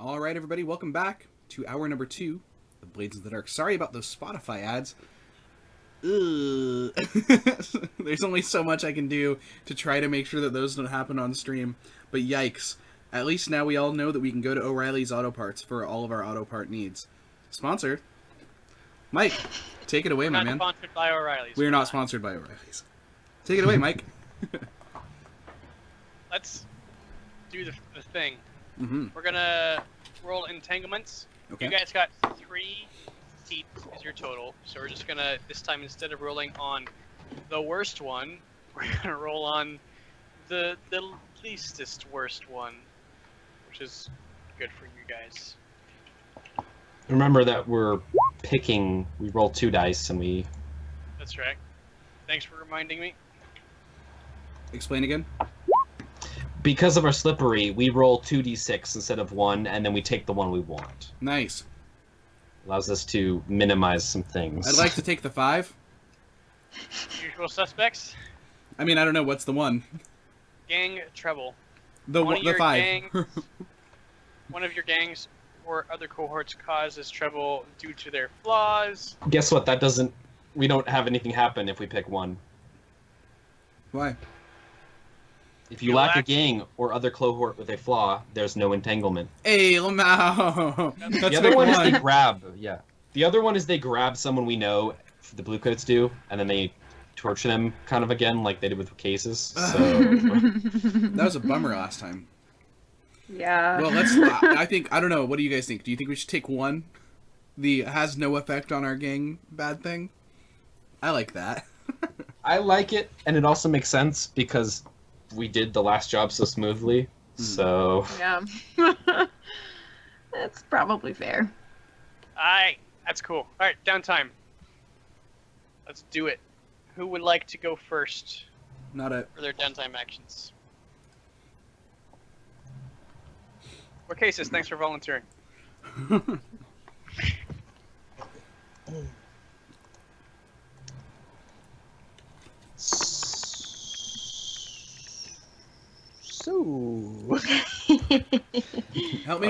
All right, everybody, welcome back to hour number 2 of Blades in the Dark. Sorry about those Spotify ads. Ugh. There's only so much I can do to try to make sure that those don't happen on stream. But yikes. At least now we all know that we can go to O'Reilly's Auto Parts for all of our auto part needs. Sponsor. Mike, take it away, my man. We're not sponsored by O'Reilly's. We're not sponsored by O'Reilly's. Take it away, Mike. Let's do the thing. Mm-hmm. We're gonna roll entanglements. Okay. You guys got 3 seats as your total, so we're just gonna, this time instead of rolling on the worst one, we're gonna roll on the leastest worst one, which is good for you guys. Remember that we roll 2 dice and we... That's right. Thanks for reminding me. Explain again. Because of our slippery, we roll 2d6 instead of 1, and then we take the one we want. Nice. Allows us to minimize some things. I'd like to take the 5. Usual suspects. I mean, I don't know, what's the 1? Gang trouble. The 5. Gangs, one of your gangs or other cohorts causes trouble due to their flaws. Guess what? That doesn't... We don't have anything happen if we pick 1. Why? If you lack a gang or other cohort with a flaw, there's no entanglement. Hey, Lamau! That's the other one is they grab, The other one is they grab someone we know, the Bluecoats do, and then they torture them kind of again, like they did with cases. So that was a bummer last time. Yeah. Well, I don't know. What do you guys think? Do you think we should take 1? The has no effect on our gang bad thing? I like that. I like it, and it also makes sense because we did the last job so smoothly, so... Yeah. That's probably fair. That's cool. Alright, downtime. Let's do it. Who would like to go first Not a... for their downtime actions? Or Cases, thanks for volunteering. So help me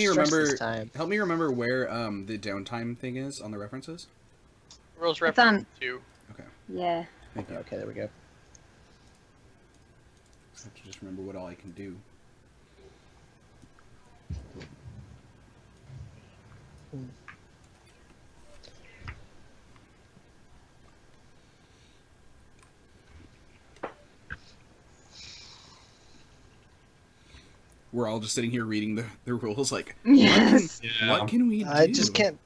remember where the downtime thing is on the references. Rules reference 2. Okay. Yeah. Thank you. Okay, there we go. I have to just remember what all I can do. We're all just sitting here reading the rules like, Yes. What can we do? I just can't.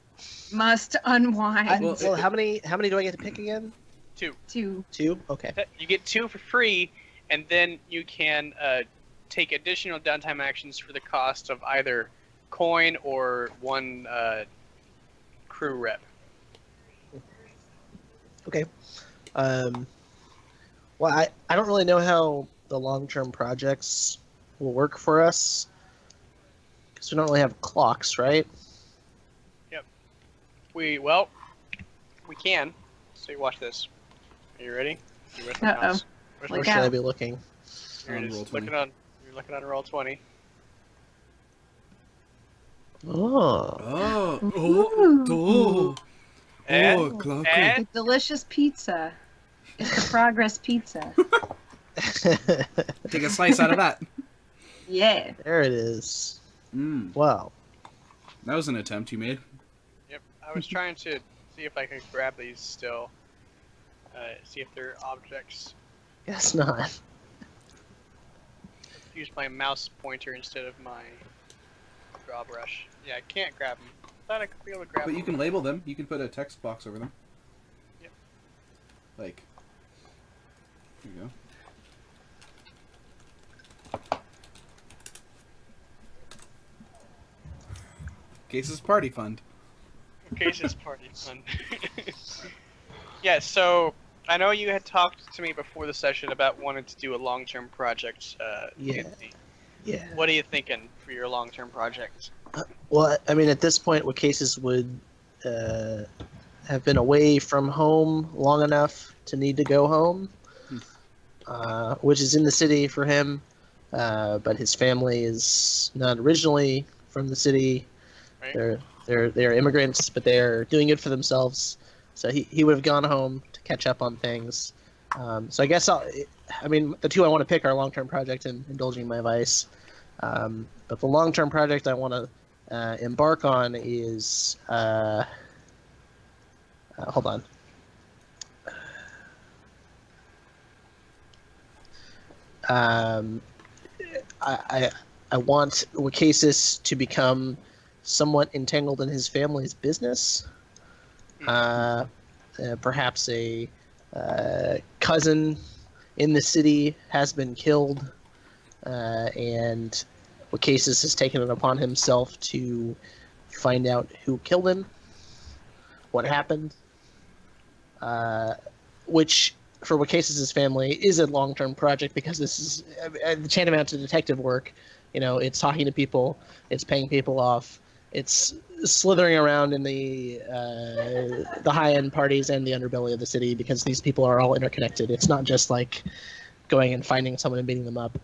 Must unwind. Well, how many do I get to pick again? 2. 2. 2? Okay. You get 2 for free, and then you can take additional downtime actions for the cost of either coin or 1 crew rep. Okay. Well, I don't really know how the long-term projects will work for us because we don't really have clocks, right? Yep. We can. So you watch this. Are you ready? Where's my mouse? Where's Where Look should I out. be looking? Here it is. Roll 20. You're looking on roll 20. Oh. And, clock. and Delicious pizza. It's the Progress Pizza. Take a slice out of that. Yeah. There it is. Wow. That was an attempt you made. Yep. I was trying to see if I could grab these still. See if they're objects. Guess not. Use my mouse pointer instead of my draw brush. Yeah, I can't grab them. Thought I could be able to grab But them. you can label them. You can put a text box over them. Yep. Like, here you go. Cases Party Fund. Cases party fun. Yeah, so I know you had talked to me before the session about wanting to do a long-term project. Yeah. Anthony. Yeah. What are you thinking for your long-term project? Well, I mean, at this point, what cases would have been away from home long enough to need to go home, which is in the city for him, but his family is not originally from the city. Right. They're immigrants, but they're doing good for themselves. So he would have gone home to catch up on things. So I guess the two I want to pick are long-term project and indulging my vice. But the long-term project I want to embark on is hold on. I want Wacasis to become somewhat entangled in his family's business. Perhaps a cousin in the city has been killed, and Wacasis has taken it upon himself to find out who killed him, what happened, which for Wacasis' family is a long-term project because this is the tantamount to detective work. It's talking to people, it's paying people off, it's slithering around in the high-end parties and the underbelly of the city because these people are all interconnected. It's not just like going and finding someone and beating them up.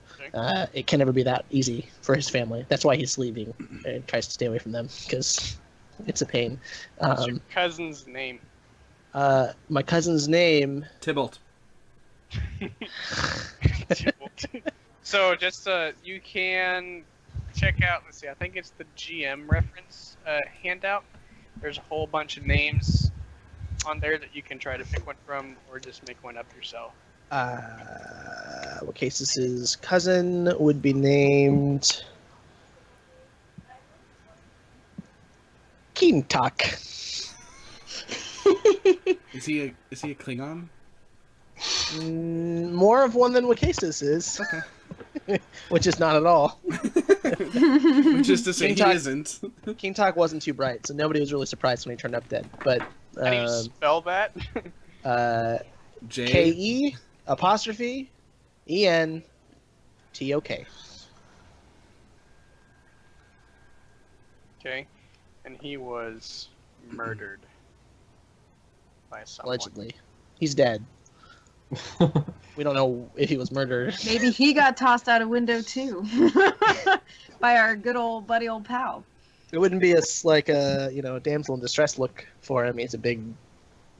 It can never be that easy for his family. That's why he's leaving and tries to stay away from them because it's a pain. What's your cousin's name? My cousin's name... Tybalt. So just you can check out. Let's see. I think it's the GM reference handout. There's a whole bunch of names on there that you can try to pick one from, or just make one up yourself. Wacasis' cousin would be named Keentok. Is he a Klingon? More of one than Wacasis is. Okay. Which is not at all. Which is to say he isn't. Keentok wasn't too bright, so nobody was really surprised when he turned up dead. But How do you spell that? J. K-E apostrophe E-N-T-O-K. Okay, and he was murdered by someone. Allegedly. He's dead. We don't know if he was murdered. Maybe he got tossed out a window too by our good old buddy old pal. It wouldn't be like a damsel in distress look for him. He's a big,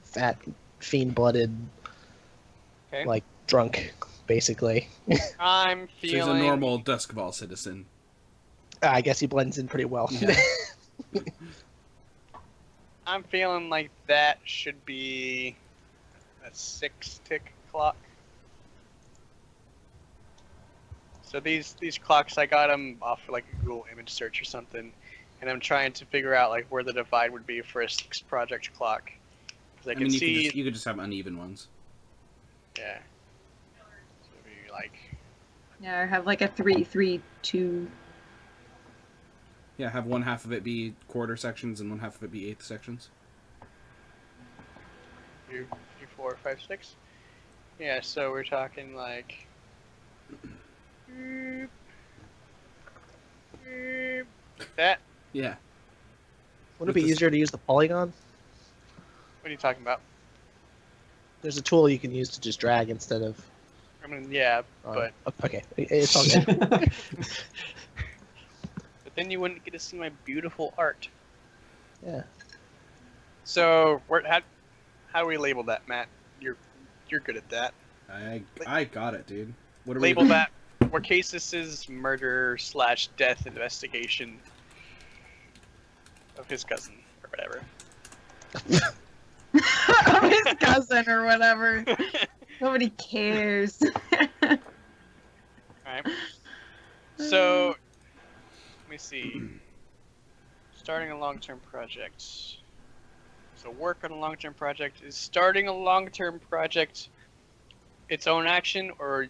fat, fiend-blooded, Okay. like drunk, basically. I'm So he's feeling. a normal Duskball citizen. I guess he blends in pretty well. Yeah. I'm feeling like that should be a 6-tick clock. So these clocks, I got them off like a Google image search or something, and I'm trying to figure out like where the divide would be for a 6-project clock. Because I can see. You could just have uneven ones. Yeah. So maybe like. Yeah, or have like a 3-3-2. Yeah, have one half of it be quarter sections and one half of it be eighth sections. 2, 3, 4, 5, 6. Yeah, so we're talking like. That. Yeah. Wouldn't it be easier to use the polygon? What are you talking about? There's a tool you can use to just drag instead of... I mean, yeah, but Okay, it's all good. but then you wouldn't get to see my beautiful art. Yeah. So, how do we label that, Matt? You're good at that. I got it, dude. What are Label we... that Wacasis' murder/death investigation of his cousin or whatever. Of his cousin or whatever. Nobody cares. Alright. So, let me see. Starting a long-term project. So work on a long-term project. Is starting a long-term project its own action, or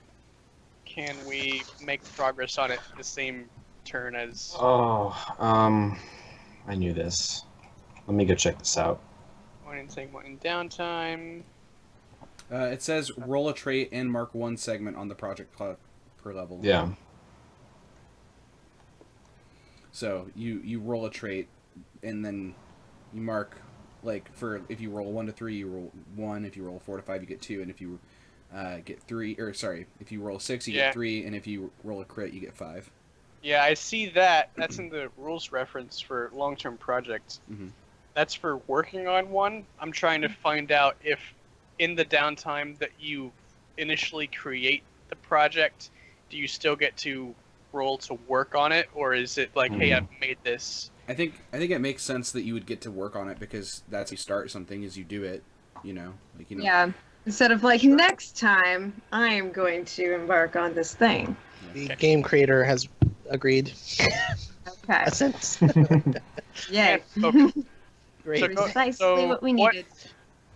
can we make progress on it the same turn as... I knew this. Let me go check this out. One in sync, one in downtime. It says roll a trait and mark one segment on the project clock per level. Yeah. So you roll a trait, and then you mark, like, for if you roll 1 to 3, you roll 1. If you roll 4 to 5, you get 2. And if you get 3, or sorry, if you roll 6, you get 3. And if you roll a crit, you get 5. Yeah, I see that. That's in the rules reference for long-term projects. Mhm. That's for working on one. I'm trying to find out if in the downtime that you initially create the project, do you still get to roll to work on it, or is it like, hey, I've made this? I think it makes sense that you would get to work on it because that's how you start something is you do it. Like Yeah. Instead of like, Sure. next time I am going to embark on this thing. The Okay. game creator has agreed. Okay. Assent. Yay. Okay. Great. So go- Precisely so what we needed.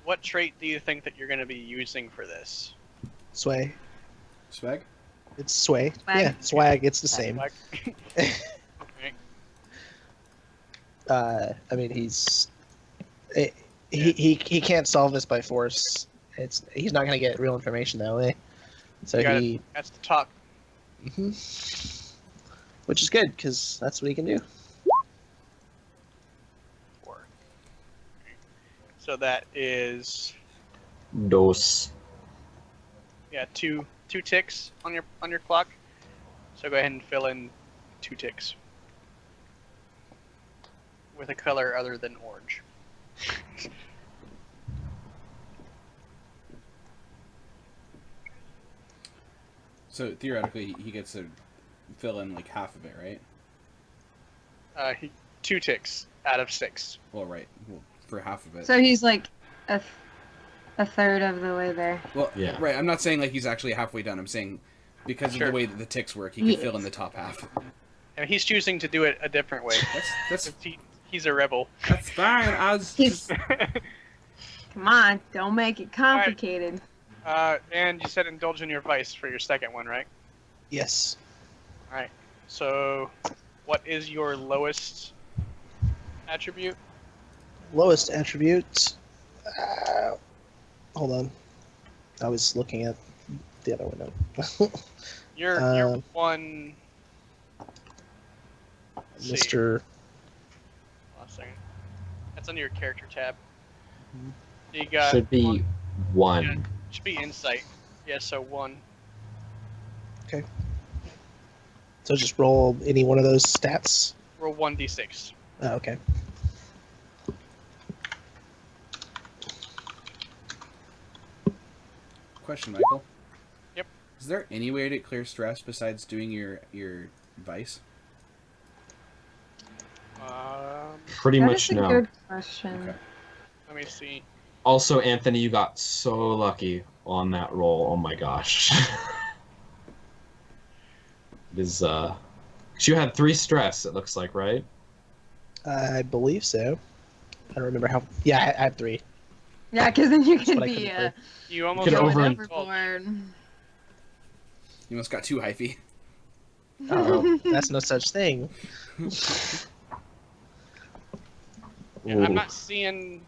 What trait do you think that you're going to be using for this? Sway. Swag. It's sway. Swag. Yeah, swag. It's the same. Like- I mean, he can't solve this by force. He's not gonna get real information that way. So You gotta- he, That's the talk. which is good because that's what he can do. For. So that is Dos. two ticks on your clock. So go ahead and fill in 2 ticks with a color other than orange. So theoretically, he gets to fill in like half of it, right? 2 ticks out of 6. Well, right. Well, for half of it. So he's like a third of the way there. Well, Yeah. right. I'm not saying like he's actually halfway done. I'm saying because of Sure. the way that the ticks work, he can fill in the top half. And he's choosing to do it a different way. That's He's a rebel. that's fine. I was He's just come on, don't make it complicated. And you said indulge in your vice for your second one, right? Yes. Alright. So, what is your lowest attribute? Lowest attribute. Hold on. I was looking at the other window. You're one. Let's see. Mr. Hold on a second. That's under your character tab. Mhm. You got Should be one. 1. Should be insight. Yeah, so 1. So just roll any one of those stats. Roll 1d6. Oh, okay. question, Michael. Yep. Is there any way to clear stress besides doing your vice? Pretty That much is a no. good question. Okay. Let me see. Also, Anthony, you got so lucky on that roll. Oh my gosh. It is, 'cause you had 3 stress, it looks like, right? I believe so. I don't remember how. Yeah, I have 3. Yeah, because then you That's could what I be couldn't play. You almost could going overindulge. overboard. You almost got too hyphy. Oh, that's no such thing. Yeah, I'm Ooh. not seeing.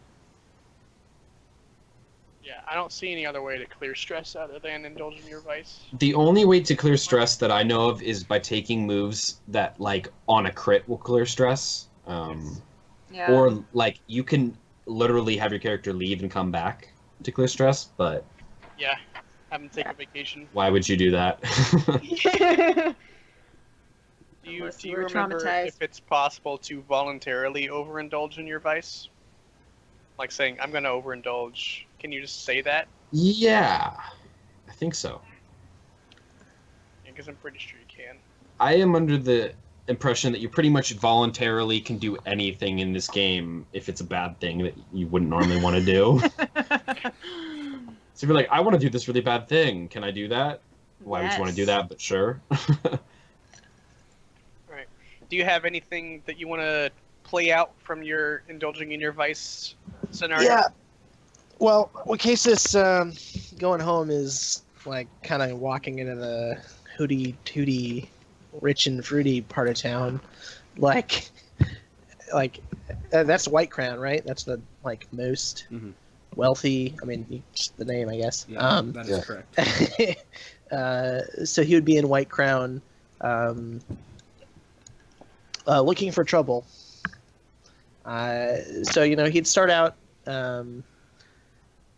Yeah, I don't see any other way to clear stress other than indulging your vice. The only way to clear stress that I know of is by taking moves that, like, on a crit will clear stress. Yeah. Or, like, you can literally have your character leave and come back to clear stress, but Yeah, have him take a vacation. why would you do that? Do you Unless do you you were remember traumatized. if it's possible to voluntarily overindulge in your vice? Like saying, "I'm going to overindulge." Can you just say that? Yeah, I think so. Because I'm pretty sure you can. I am under the impression that you pretty much voluntarily can do anything in this game if it's a bad thing that you wouldn't normally want to do. So if you're like, I want to do this really bad thing, can I do that? Why would you want to do Yes. that? But sure. Do you have anything that you want to play out from your indulging in your vice scenario? Yeah. Well, what Case's going home is like kind of walking into the hooty tooty, rich and fruity part of town, like that's White Crown, right? That's the like most Mhm. wealthy. I mean, just the name, I guess. Yeah, that is yeah. correct. So he would be in White Crown, looking for trouble. So he'd start out.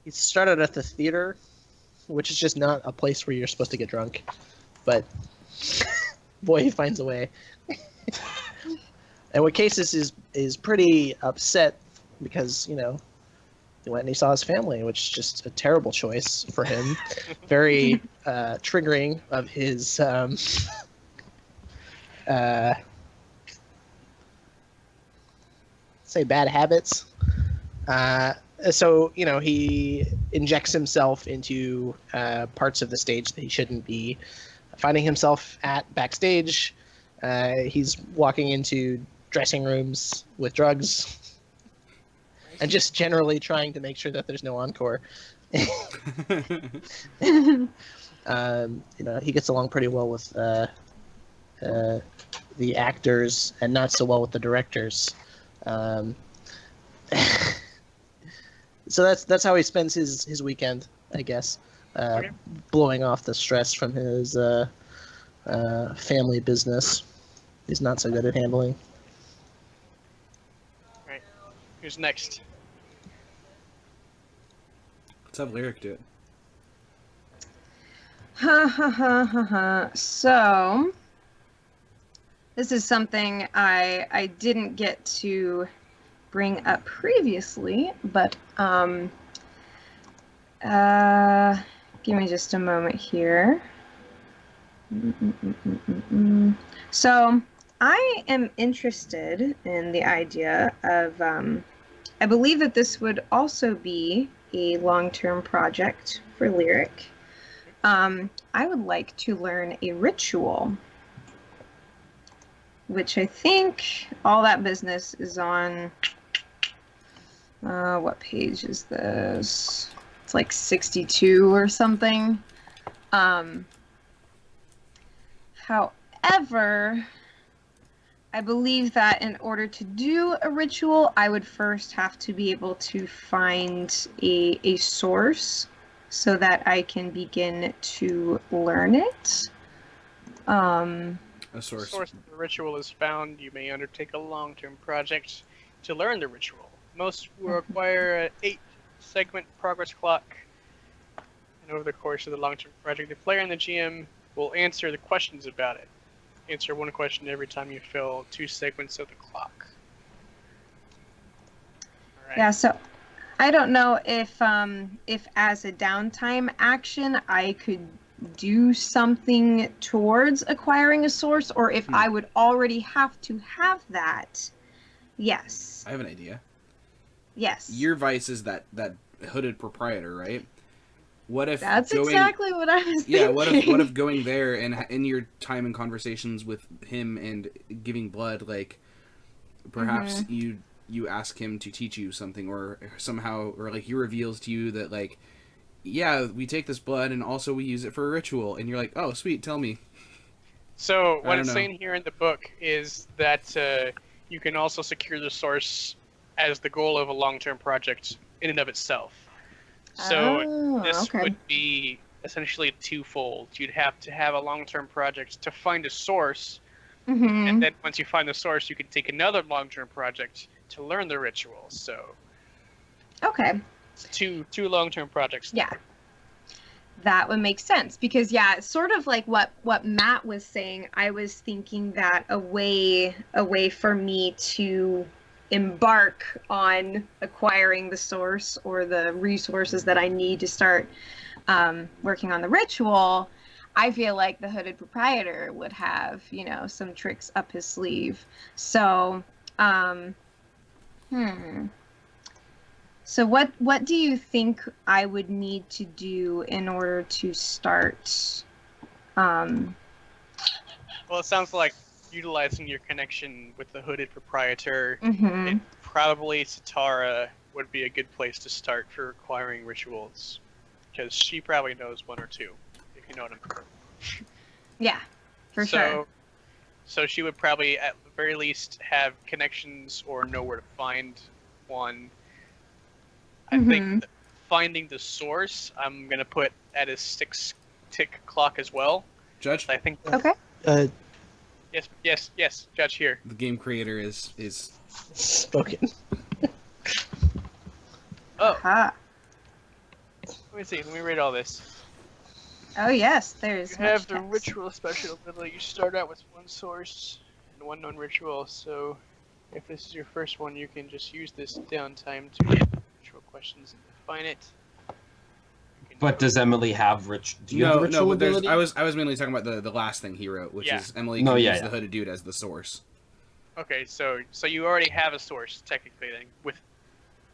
He'd start out at the theater, which is just not a place where you're supposed to get drunk, but boy, he finds a way. And what Cases is pretty upset because, you know, he went and he saw his family, which is just a terrible choice for him. Very triggering of his say bad habits. So, you know, he injects himself into parts of the stage that he shouldn't be finding himself at backstage. He's walking into dressing rooms with drugs and just generally trying to make sure that there's no encore. You know, he gets along pretty well with the actors and not so well with the directors. So that's how he spends his weekend, I guess, Okay. blowing off the stress from his family business. He's not so good at handling. Right. Who's next? Let's have Lyric do it. Ha ha ha ha ha. So, this is something I didn't get to bring up previously, but give me just a moment here. So, I am interested in the idea of, I believe that this would also be a long-term project for Lyric. I would like to learn a ritual, which I think all that business is on, what page is this? It's like 62 or something. However, I believe that in order to do a ritual, I would first have to be able to find a source so that I can begin to learn it. A source. Source of the ritual is found. You may undertake a long-term project to learn the ritual. Most will require an 8-segment progress clock. And over the course of the long-term project, the player and the GM will answer the questions about it. Answer one question every time you fill 2 segments of the clock. All right. Yeah, so I don't know if as a downtime action I could do something towards acquiring a source, or if I would already have to have that. Yes. I have an idea. Yes. Your vice is that hooded proprietor, right? What if That's going, exactly what I was thinking. yeah, what if going there and in your time and conversations with him and giving blood, like perhaps you ask him to teach you something, or somehow, or like he reveals to you that, like, yeah, we take this blood and also we use it for a ritual, and you're like, oh sweet, tell me. So what don't it's know. saying here in the book is that you can also secure the source as the goal of a long-term project in and of itself. So this okay. would be essentially twofold. You'd have to have a long-term project to find a source, Mm-hmm. and then once you find the source, you can take another long-term project to learn the ritual. So Okay. two long-term projects. Yeah. That would make sense, because yeah, it's sort of like what Matt was saying. I was thinking that a way for me to embark on acquiring the source or the resources that I need to start working on the ritual, I feel like the hooded proprietor would have, you know, some tricks up his sleeve. So, So what do you think I would need to do in order to start? Well, it sounds like utilizing your connection with the hooded proprietor. Mhm. Probably Satara would be a good place to start for acquiring rituals, because she probably knows one or two, if you know what I mean. Yeah, for sure. So she would probably, at the very least, have connections or know where to find one. I think that finding the source, I'm gonna put at a 6-tick clock as well. Judge, I think. Okay. Yes, Judge here. the game creator is Spoken. Oh, Aha. let me see. Let me read all this. Oh yes, there's. You have the much text. ritual special ability. You start out with one source and one known ritual, so if this is your first one, you can just use this downtime to get ritual questions and define it. You can But go- does Emily have do you have the No, ritual but there's. ability? I was mainly talking about the last thing he wrote, which Yeah. is Emily No, can yeah, use yeah. the hooded dude as the source. Okay, so you already have a source technically then with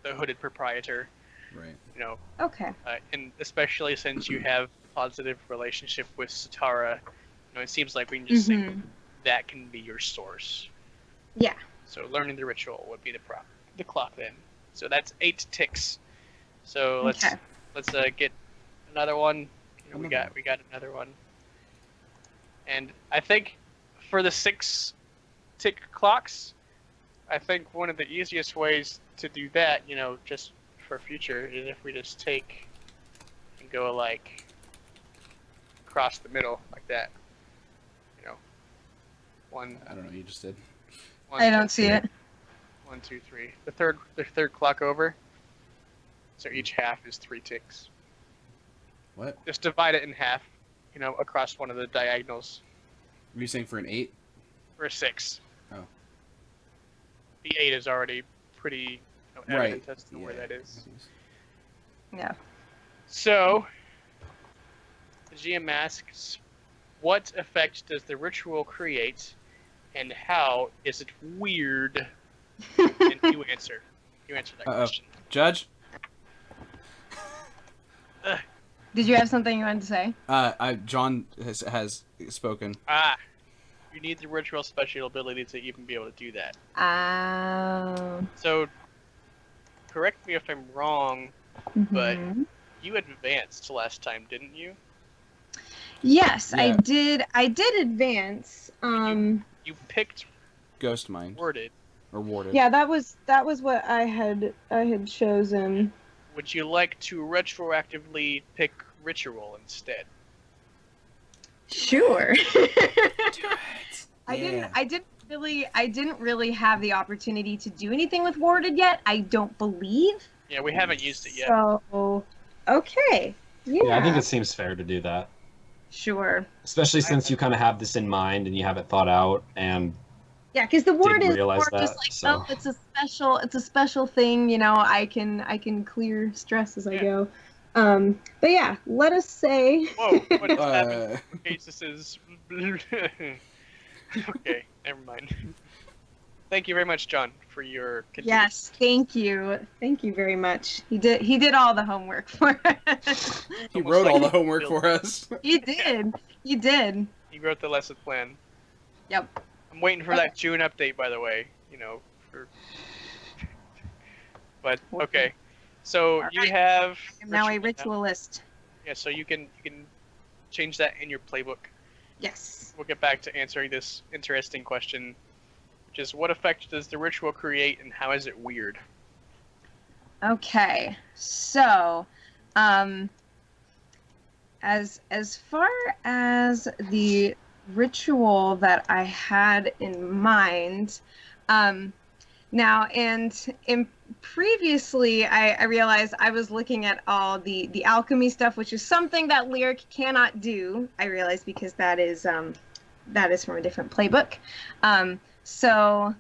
the hooded proprietor, Right. you know, Okay. and especially since you have positive relationship with Satara, you know, it seems like we can just say Mhm. that can be your source. Yeah. So learning the ritual would be the clock then. So that's 8 ticks. So let's Okay. get another one. You know, we got another one. And I think for the 6 tick clocks, I think one of the easiest ways to do that, you know, just for future, is if we just take and go like across the middle like that. You know, one. I don't know what you just did. one I don't see it. 1, 2, 3. The third clock over. So each half is 3 ticks. What? Just divide it in half, you know, across one of the diagonals. Were you saying for an 8? Or a 6. Oh. The 8 is already pretty evident as to where Yeah. that is. Yeah. So, the GM asks, what effect does the ritual create, and how is it weird? And you answer. You answer that question. Judge? Did you have something you wanted to say? John has spoken. You need the ritual special ability to even be able to do that. Um. So, correct me if I'm wrong, but mhm. you advanced last time, didn't you? Yes, Yeah. I did advance. You picked Ghost Mind. worded. Or Warded. Yeah, that was what I had chosen. Would you like to retroactively pick ritual instead? Sure. Do it. I Yeah. didn't really have the opportunity to do anything with warded yet. I don't believe. Yeah, we haven't used it yet. So, okay. Yeah. Yeah, I think it seems fair to do that. Sure. Especially since you kind of have this in mind and you have it thought out, and Yeah, because the word Didn't is realize more just that, like, so. oh, it's a special thing. You know, I can clear stress as I Yeah. go. But yeah, let us say. Whoa, what is happening? Uh, Okay, this is... Okay, never mind. Thank you very much, John, for your Yes, thank you very much. He did all the homework for us. he Almost wrote like all the he homework built- for us. He did. He wrote the lesson plan. Yep. I'm waiting for that June update, by the way. You know, for... But okay, so you Alright. have. I'm now a ritual ritualist. Yeah, so you can change that in your playbook. Yes. We'll get back to answering this interesting question, which is what effect does the ritual create, and how is it weird? Okay. So, as far as the ritual that I had in mind, now and in previously I realized I was looking at all the alchemy stuff, which is something that Lyric cannot do. I realized because that is from a different playbook. So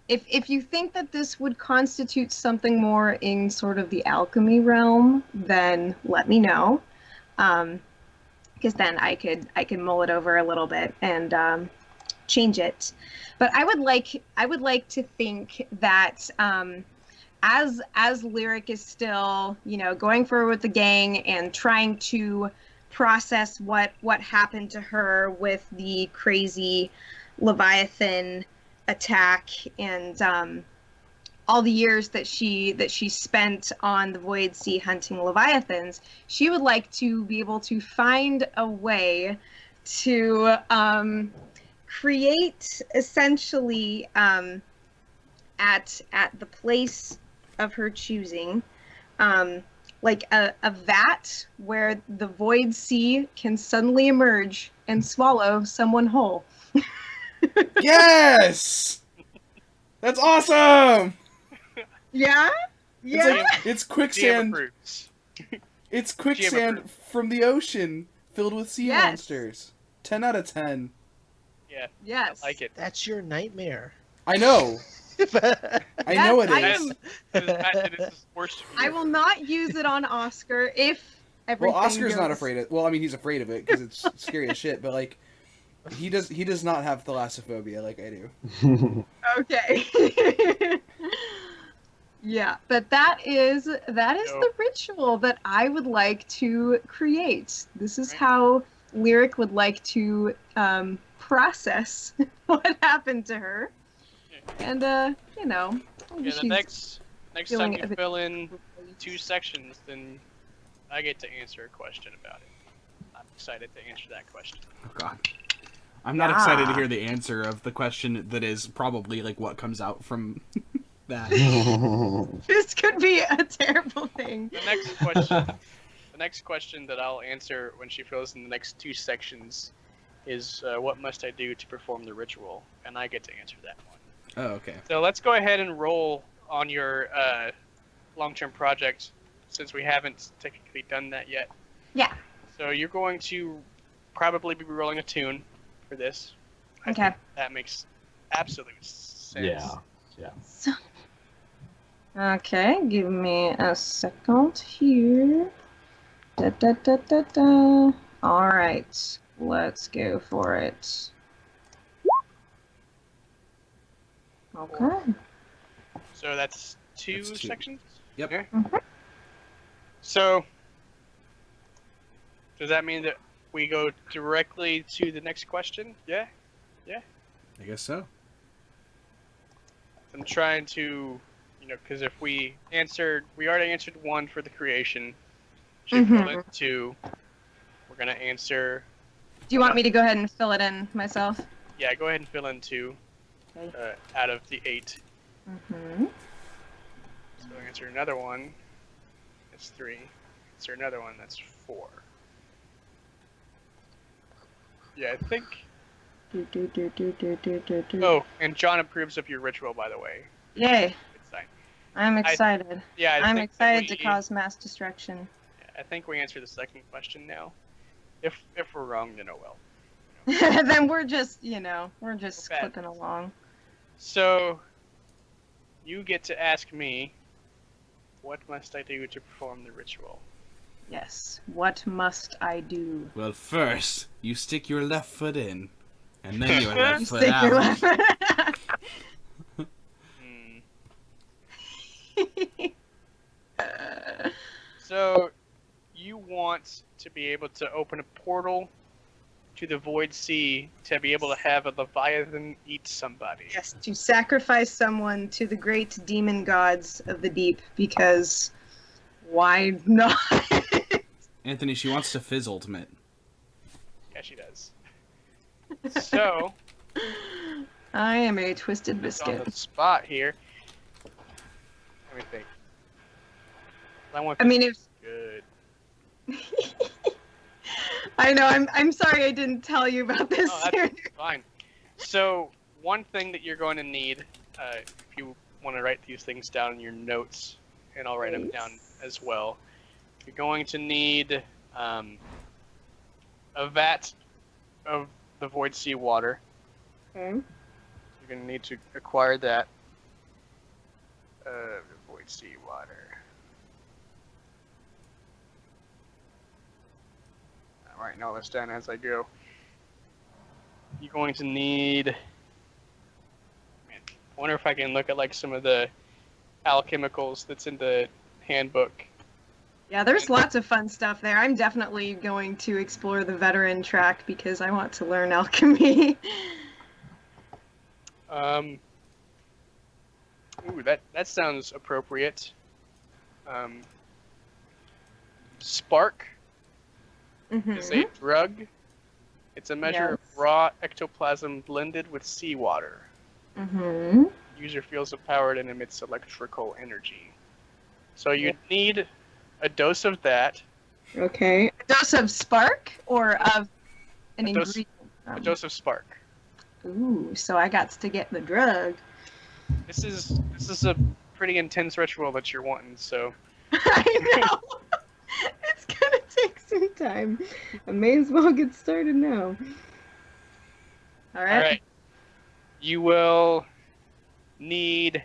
if you think that this would constitute something more in sort of the alchemy realm, then let me know. Because then I could mull it over a little bit and change it. But I would like to think that as Lyric is still, you know, going forward with the gang and trying to process what happened to her with the crazy Leviathan attack and all the years that she spent on the Void Sea hunting Leviathans, she would like to be able to find a way to create essentially at the place of her choosing like a vat where the Void Sea can suddenly emerge and swallow someone whole. Yes! That's awesome! Yeah? It's like it's GM quicksand. approves. It's GM quicksand approved. from the ocean filled with sea Yes. monsters. 10 out of 10. Yeah, Yes. I like it. That's your nightmare. I know. I know it Yes, is. It is worst I fear. will not use it on Oscar if everything Well, Oscar's not goes- afraid of. Well, I mean, he's afraid of it because it's scary as shit. But like, he does not have thalassophobia like I do. Okay. Yeah, but that is Dope. the ritual that I would like to create. This is Right. how Lyric would like to process what happened to her. And you know, Yeah, the next time feeling you a bit- fill in 2 sections, then I get to answer a question about it. I'm excited to answer that question. Oh God, I'm not excited to hear the answer of the question that is probably like what comes out from that. This could be a terrible thing. The next question that I'll answer when she fills in the next 2 sections is what must I do to perform the ritual? And I get to answer that one. Oh, okay. So let's go ahead and roll on your long-term project, since we haven't technically done that yet. Yeah. So you're going to probably be rolling a tune for this. I Okay. think that makes absolute sense. Yeah. So, okay, give me a second here. Da, da, da, da, da. All right, let's go for it. Okay. So that's 2 That's 2. sections? Yep. Yeah. Mhm. So, does that mean that we go directly to the next question? Yeah? I guess so. I'm trying to, because if we already answered 1 for the creation. She Mhm. filled in 2. We're going to answer, Do you want me to go ahead and fill it in myself? yeah, go ahead and fill in 2 Okay. out of the 8. Mm-hmm. So answer another one, that's 3. Answer another one, that's 4. Yeah, I think. Oh, and John approves of your ritual, by the way. Yay! It's fine. I'm excited. Yeah, I'm think excited that to cause mass destruction. I think we answered the second question now. If we're wrong, then oh well. Then we're just, we're just Okay. clipping along. So, you get to ask me, what must I do to perform the ritual? Yes. What must I do? Well, first you stick your left foot in, and then your left You foot stick your out. left. So, you want to be able to open a portal to the Void Sea to be able to have a Leviathan eat somebody. Yes, to sacrifice someone to the great demon gods of the deep, because why not? Anthony, she wants to fizz ultimate. Yeah, she does. So, I am a twisted it's on biscuit. the spot here. Let me think. I want I mean, if good. I know, I'm sorry I didn't tell you about this. Oh, that's fine. So, one thing that you're going to need, if you want to write these things down in your notes, and I'll write them down as well, you're going to need a vat of the Void Sea water. Okay. You're going to need to acquire that. The Void Sea water. I'm writing all this down as I go. You're going to need. Man, I wonder if I can look at like some of the alchemicals that's in the handbook. Yeah, there's lots of fun stuff there. I'm definitely going to explore the veteran track because I want to learn alchemy. Ooh, that sounds appropriate. Spark is a drug. It's a measure of raw ectoplasm blended with seawater. Mm-hmm. User feels empowered and emits electrical energy. So you need a dose of that, Okay. A dose of spark or of an A dose- ingredient? a dose of spark. Ooh, so I got to get the drug. This is a pretty intense ritual that you're wanting, so I know. It's gonna take some time. I may as well get started now. All right. All right. You will need.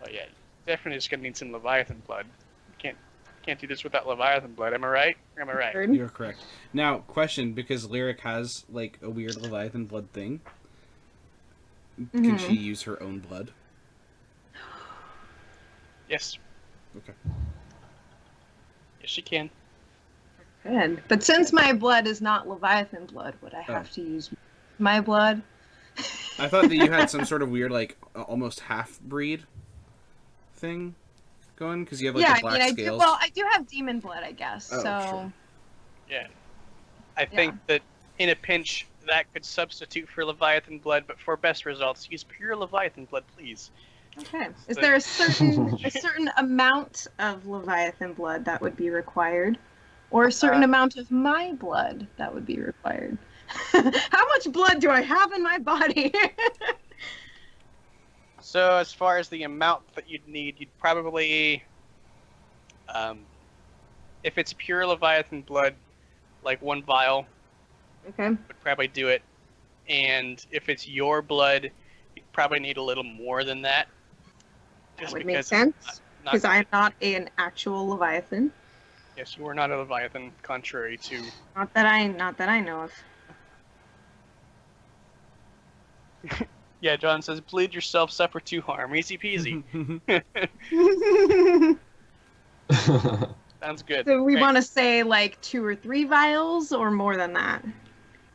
Oh yeah, definitely just gonna need some Leviathan blood. Can't do this without Leviathan blood. Am I right? Or am I right? Heard. You're correct. Now, question, because Lyric has like a weird Leviathan blood thing. Can she use her own blood? Yes. Okay. Yes, she can. Good. But since my blood is not Leviathan blood, would I have to use my blood? I thought that you had some sort of weird, like, almost half-breed thing going, because you have, like, the black scales. I do have demon blood, I guess, Oh, so... sure. Yeah. I think that in a pinch, that could substitute for Leviathan blood, but for best results, use pure Leviathan blood, please. Okay. Is there a certain amount of Leviathan blood that would be required? Or a certain amount of my blood that would be required? How much blood do I have in my body? So as far as the amount that you'd need, you'd probably, if it's pure Leviathan blood, like 1 vial Okay. would probably do it. And if it's your blood, you'd probably need a little more than that. That would make sense. Because I'm not an actual Leviathan. Yes, you are not a Leviathan, contrary to... Not that I know of. Yeah, John says, bleed yourself, suffer 2 harm. Easy peasy. Sounds good. So we Great. want to say like 2 or 3 vials, or more than that.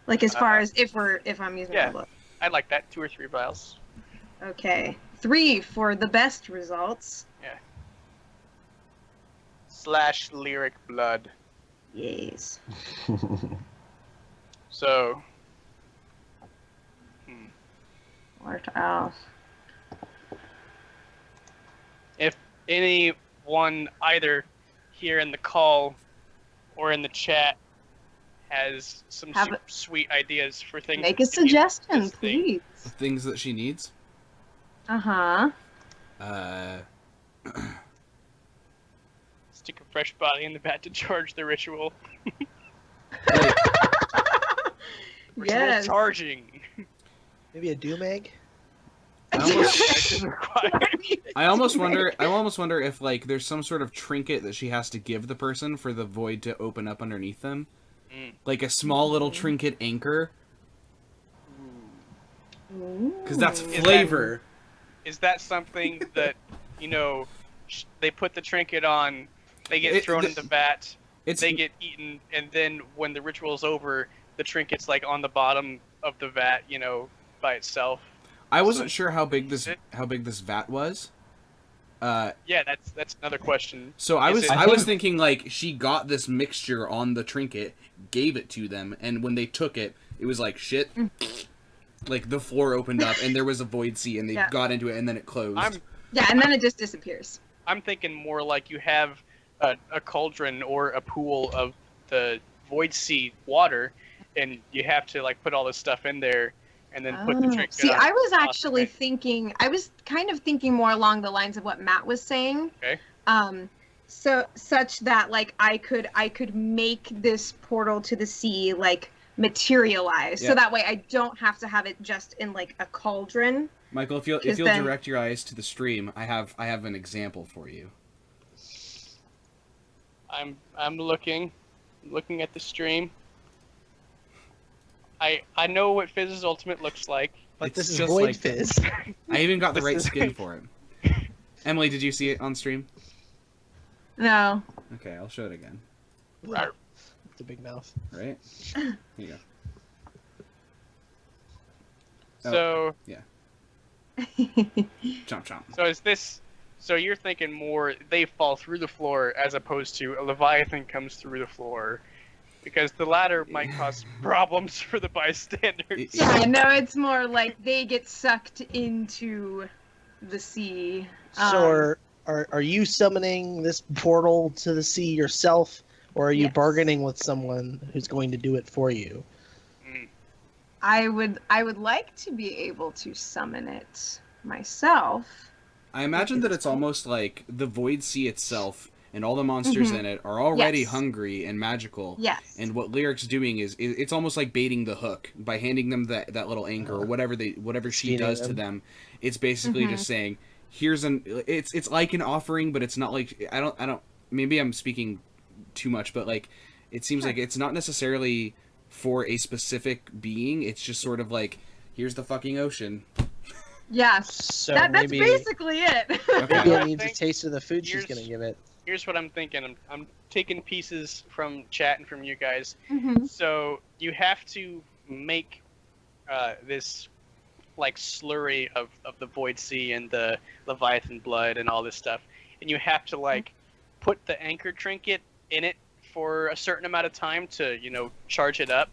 Like as far as if I'm using my blood. I like that. 2 or 3 vials. Okay, 3 for the best results. Yeah. / lyric blood. Yes. So. What else? If anyone either here in the call or in the chat has some super sweet ideas for things, make a suggestion, please. The things that she needs? Uh-huh. Stick a fresh body in the vat to charge the ritual. Ritual Yes. charging. Maybe a doom egg? I almost wonder if like there's some sort of trinket that she has to give the person for the void to open up underneath them. Like a small little trinket anchor. Because that's flavor. Is that something that, they put the trinket on, they get thrown in the vat, they get eaten, and then when the ritual's over, the trinket's like on the bottom of the vat, by itself? I wasn't sure how big this vat was. Yeah, that's another question. So I was thinking like she got this mixture on the trinket, gave it to them, and when they took it, it was like shit. Like the floor opened up and there was a void sea, and they got into it, and then it closed. And then it just disappears. I'm thinking more like you have a cauldron or a pool of the void sea water, and you have to like put all this stuff in there. And then put the trinket See, on. I was actually thinking, I was kind of thinking more along the lines of what Matt was saying. Okay. So such that like I could make this portal to the sea like materialize, so that way I don't have to have it just in like a cauldron. Michael, if you'll direct your eyes to the stream, I have an example for you. I'm looking at the stream. I know what Fizz's ultimate looks like. But this is just Void like Fizz. I even got the right skin for it. Emily, did you see it on stream? No. Okay, I'll show it again. It's a big mouth. Right? Here you go. So yeah. Chomp chomp. So is this? So you're thinking more they fall through the floor as opposed to a Leviathan comes through the floor, because the latter might cause problems for the bystanders. Yeah, no, it's more like they get sucked into the sea. So are you summoning this portal to the sea yourself, or are you bargaining with someone who's going to do it for you? I would like to be able to summon it myself. I imagine that it's almost like the Void Sea itself and all the monsters in it are already Yes. hungry and magical. Yes. And what Lyric's doing is it's almost like baiting the hook by handing them that little anchor or whatever she Feeding does to them. them. It's basically just saying, here's it's like an offering, but it's not like I don't maybe I'm speaking too much, but like it seems like it's not necessarily for a specific being. It's just sort of like, here's the fucking ocean. Yeah. So That's maybe basically it. Okay. maybe I it needs a think taste of the food she's here's- gonna give it. Here's what I'm thinking. I'm taking pieces from chat and from you guys. Mhm. So you have to make this like slurry of the Void Sea and the Leviathan blood and all this stuff, and you have to like put the anchor trinket in it for a certain amount of time to charge it up,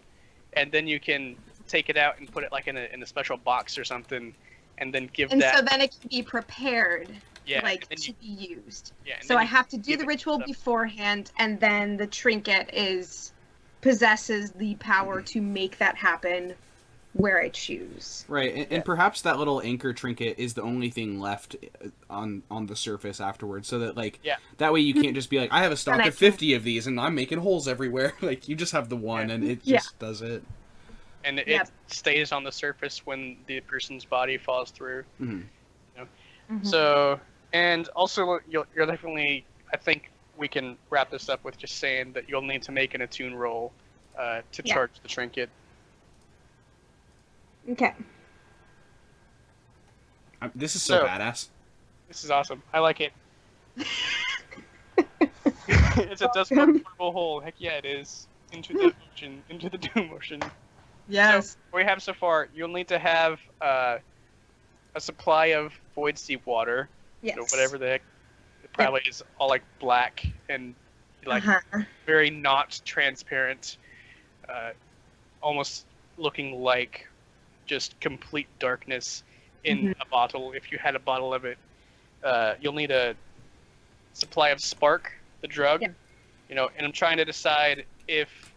and then you can take it out and put it like in a special box or something, and then give And that so then it can be prepared, and then to be used. and So then I you have to do give the it ritual stuff. beforehand, and then the trinket possesses the power to make that happen where I choose. Right, and perhaps that little anchor trinket is the only thing left on the surface afterwards, so that like that way you can't just be like, I have a stock And I of 50 of these and I'm making holes everywhere. Like, you just have the one and it just does it. And it Yep. stays on the surface when the person's body falls through. Mhm. Mhm. So, and also you're definitely, I think we can wrap this up with just saying that you'll need to make an attune roll to Yeah. charge the trinket. Okay. This is so So- badass. This is awesome. I like it. It's a dust portable hole. Heck yeah, it is. Into the ocean, into the doom ocean. Yes. So, what we have so far, you'll need to have a supply of void sea water. Yes. So whatever the heck, it probably is all like black and like Uh-huh. very not transparent, almost looking like just complete darkness in a bottle. If you had a bottle of it, you'll need a supply of spark, the drug. Yeah. And I'm trying to decide if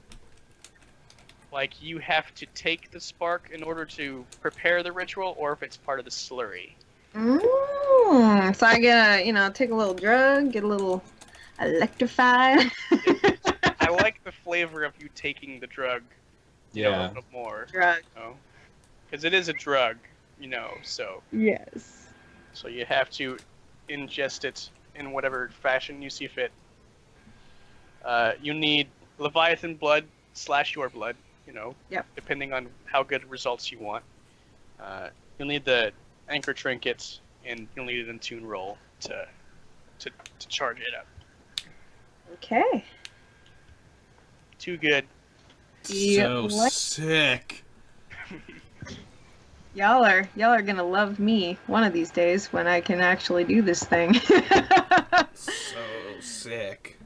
like you have to take the spark in order to prepare the ritual, or if it's part of the slurry. So I gotta, take a little drug, get a little electrified. I like the flavor of you taking the drug, a Yeah. little more, Drug. because it is a drug, so Yes. you have to ingest it in whatever fashion you see fit. You need Leviathan blood / your blood, Yep. depending on how good results you want. You'll need the anchor trinkets, and you'll need an attune roll to charge it up. Okay. Too good. Yeah, So what? sick. Y'all are gonna love me one of these days when I can actually do this thing. So sick.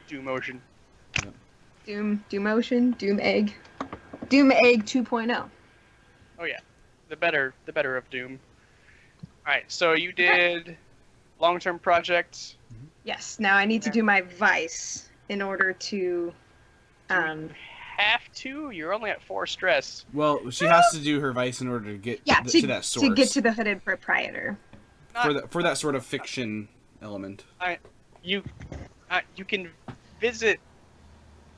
Doom motion. Doom Ocean, Doom Egg 2.0. Oh yeah, the better of Doom. All right, so you did long-term project. Yes. Now I need to do my vice in order to. Have to. You're only at 4 stress. Well, she has to do her vice in order to get Yeah, to that source. to get to the hooded proprietor. for that sort of fiction element. You can visit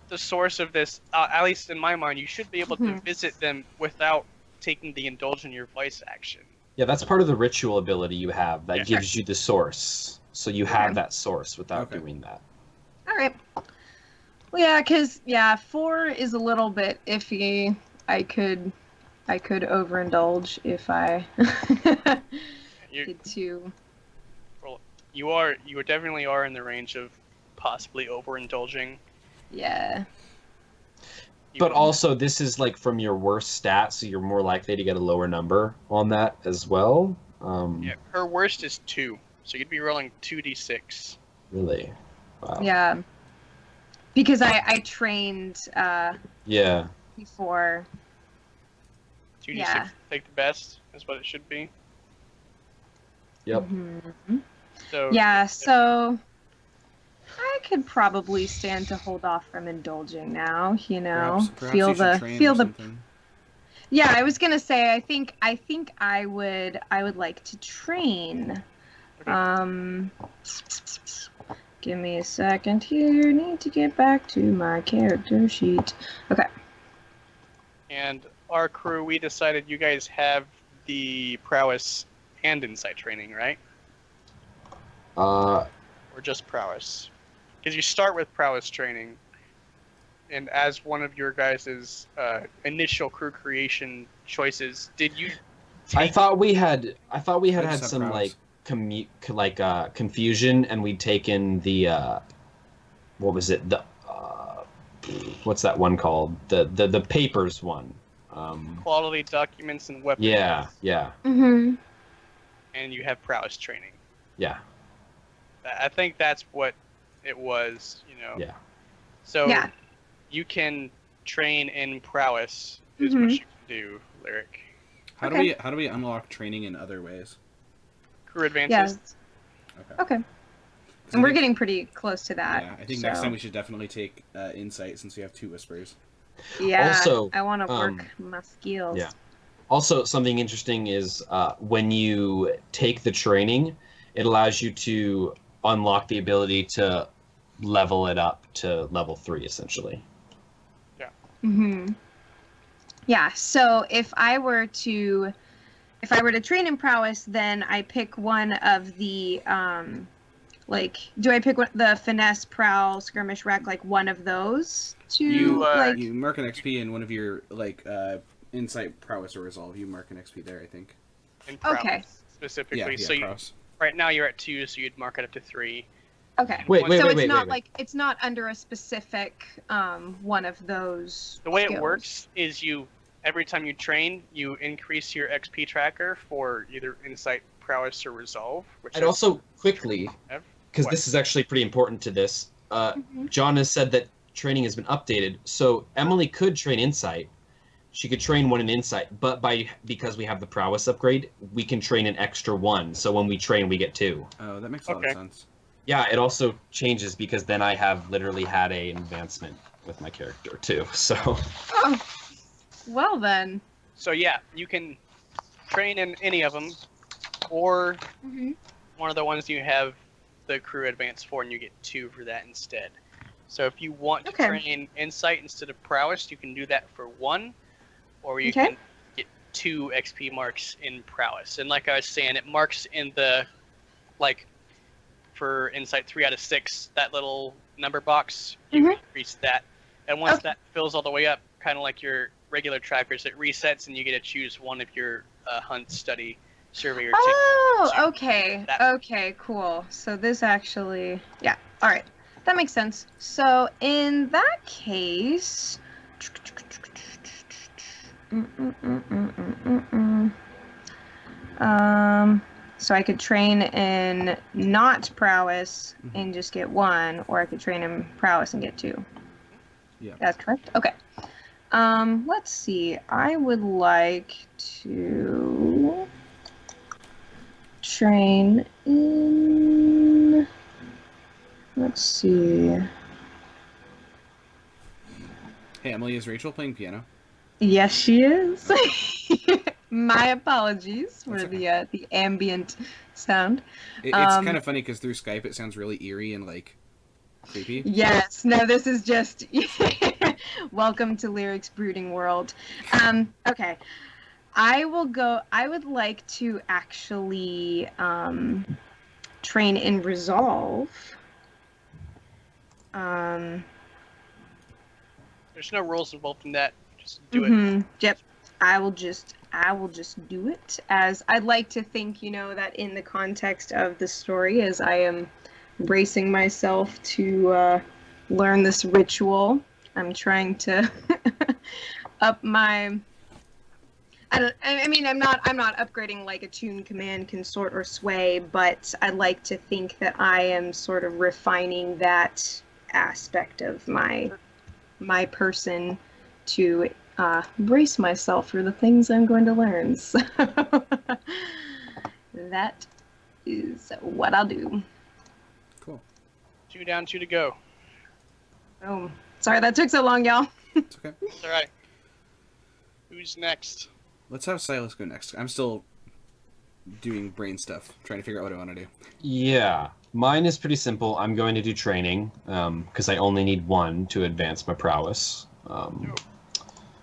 the source of this. At least in my mind, you should be able to visit them without taking the indulge in your vice action. Yeah, that's part of the ritual ability you have that Yeah. gives you the source. So you have Okay. that source without Okay. doing that. All right. Well, yeah, because 4 is a little bit iffy. I could overindulge if I You need to. you definitely are in the range of possibly overindulging. Yeah. But also, this is like from your worst stat, so you're more likely to get a lower number on that as well. Yeah, her worst is 2, so you'd be rolling 2d6. Really? Wow. Yeah. Because I trained Yeah. before. 2d6 Yeah. take the best is what it should be. Yep. Mhm. So Yeah, so I could probably stand to hold off from indulging now, Perhaps feel you should the train feel or the something. Yeah, I was going to say I think I would like to train. Give me a second here. Need to get back to my character sheet. Okay. And our crew, we decided you guys have the prowess and insight training, right? Or just prowess? Because you start with prowess training, and as one of your guys' initial crew creation choices, did you? I thought we had just have some prowess. confusion, and we'd taken the what was it, the what's that one called, the papers one, Quality documents and weapons. yeah. Mm-hmm. And you have prowess training. Yeah. I think that's what it was, Yeah. So Yeah. you can train in prowess is what you can do, Lyric. How do we unlock training in other ways? Crew advances. Yes. Okay. Okay. 'Cause And we're I think- getting pretty close to that. Yeah, I think next time we should definitely take insight since we have 2 whispers. Yeah. Also, I want to work my skills. yeah. Also, something interesting is when you take the training, it allows you to unlock the ability to level it up to level 3, essentially. Mm-hmm. Yeah. So if I were to train in prowess, then I pick one of the do I pick the finesse, prowl, skirmish, wreck, like one of those to You, You mark an XP in one of your insight, prowess, or resolve. You mark an XP there, I think. In prowess, Okay. specifically. Yeah, So prowess. right now you're at 2, so you'd mark it up to 3. Okay. Wait, so it's wait, not wait. it's not under a specific one of those. The way skills. it works is every time you train, you increase your XP tracker for either insight, prowess, or resolve. Which And is- also, quickly, because What? this is actually pretty important to this, Mhm. John has said that training has been updated. So Emily could train insight. She could train 1 in insight, but because we have the prowess upgrade, we can train an extra 1. So when we train, we get 2. Oh, that makes a lot Okay. of sense. Yeah, it also changes because then I have literally had an advancement with my character too. So Oh. Well then. So yeah, you can train in any of them, or Mm-hmm. one of the ones you have the crew advance for, and you get 2 for that instead. So if you want to Okay. train insight instead of prowess, you can do that for 1, or you Okay. can get 2 XP marks in prowess. And like I was saying, it marks in the for insight 3 out of 6, that little number box, you Mhm. increase that. And once Okay. that fills all the way up, kind of like your regular trackers, it resets and you get to choose one of your hunt, study, survey, or tick. Oh, So okay. that- Okay, cool. So this actually, yeah. All right. That makes sense. So in that case, so I could train in not prowess and just get 1, or I could train in prowess and get 2. Yeah. That's correct. Okay. Let's see. I would like to train in. Let's see. Hey, Emily, is Rachel playing piano? Yes, she is. My apologies for That's okay. the ambient sound. It's kind of funny because through Skype it sounds really eerie and creepy. Yes. No, this is just welcome to Lyric's brooding world. Okay. I would like to actually train in resolve. There's no rules involved in that. Just do it. Mhm. Yep. I will just do it, as I'd like to think, that in the context of the story, as I am bracing myself to learn this ritual, I'm trying to up my. I mean, I'm not upgrading like attune, command, consort, or sway, but I'd like to think that I am sort of refining that aspect of my person to brace myself for the things I'm going to learn. So that is what I'll do. Cool. 2 down, 2 to go. Oh, sorry that took so long, y'all. It's okay. All right. Who's next? Let's have Silas go next. I'm still doing brain stuff, trying to figure out what I want to do. Yeah, mine is pretty simple. I'm going to do training because I only need one to advance my prowess.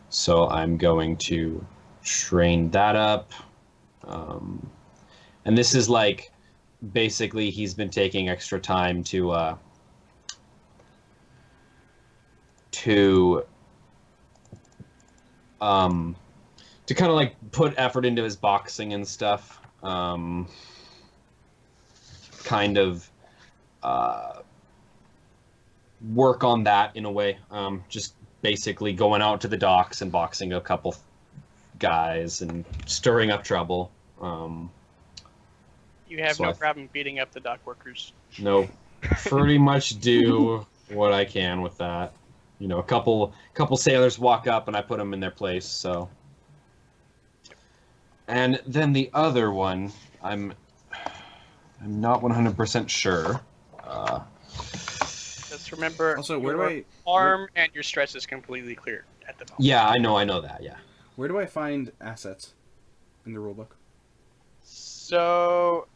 So I'm going to train that up. And this is like, basically, he's been taking extra time to kind of like put effort into his boxing and stuff. Kind of work on that in a way. Just basically going out to the docks and boxing a couple guys and stirring up trouble. You have So no I- problem beating up the dock workers. No, pretty much do what I can with that. You know, a couple sailors walk up and I put them in their place. So, and then the other one, I'm not 100% sure. Just remember, Also, where do your I arm and your stress is completely clear at the moment. Yeah, I know that. Yeah. where do I find assets in the rulebook? So,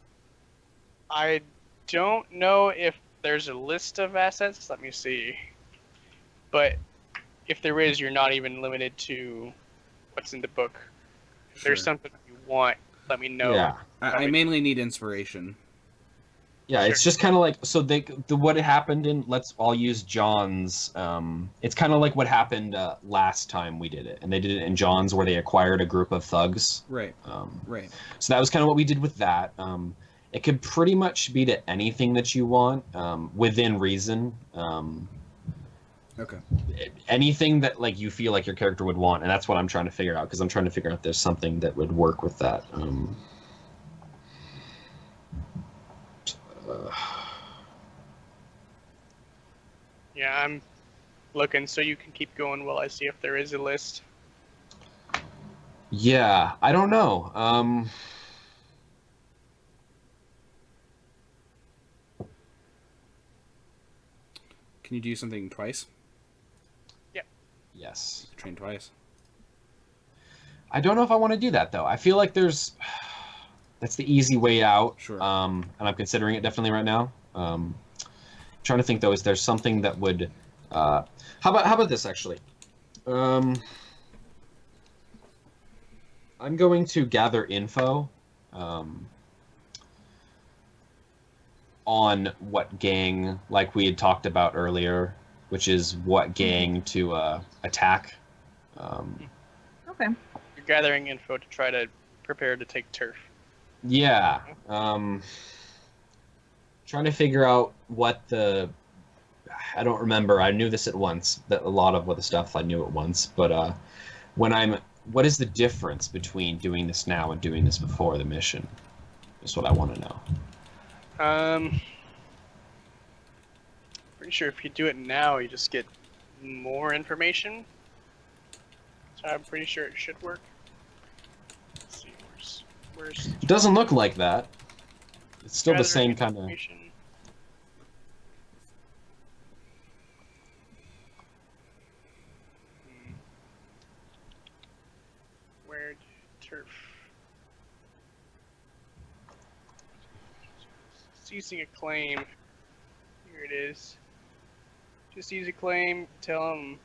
I don't know if there's a list of assets. Let me see. But if there is, you're not even limited to what's in the book. If there's Sure. something you want, let me know. Yeah. I mainly need inspiration. Yeah, Sure. it's just kind of like, so what happened in, let's all use John's, it's kind of like what happened last time we did it, and they did it in John's where they acquired a group of thugs. Right. Um, Right. so that was kind of what we did with that. It could pretty much be to anything that you want, within reason. Okay. Anything that like you feel like your character would want, and that's what I'm trying to figure out, because I'm trying to figure out if there's something that would work with that. Yeah, I'm looking so you can keep going while I see if there is a list. Yeah, I don't know. Can you do something twice? Yes. Train twice. I don't know if I want to do that though. I feel like that's the easy way out. Sure. And I'm considering it definitely right now. Trying to think though, is there something that would how about this actually? I'm going to gather info on what gang, like we had talked about earlier, which is what gang to attack. Okay. You're gathering info to try to prepare to take turf. Yeah. Trying to figure out what I don't remember. I knew this at once. That a lot of what the stuff I knew at once. But what is the difference between doing this now and doing this before the mission? Is what I want to know. Pretty sure if you do it now, you just get more information. So I'm pretty sure it should work. Let's see, where's It doesn't look like that. It's still the gathering same kind of. information? Where'd turf? Seizing a claim. Here it is. Just use a claim, tell them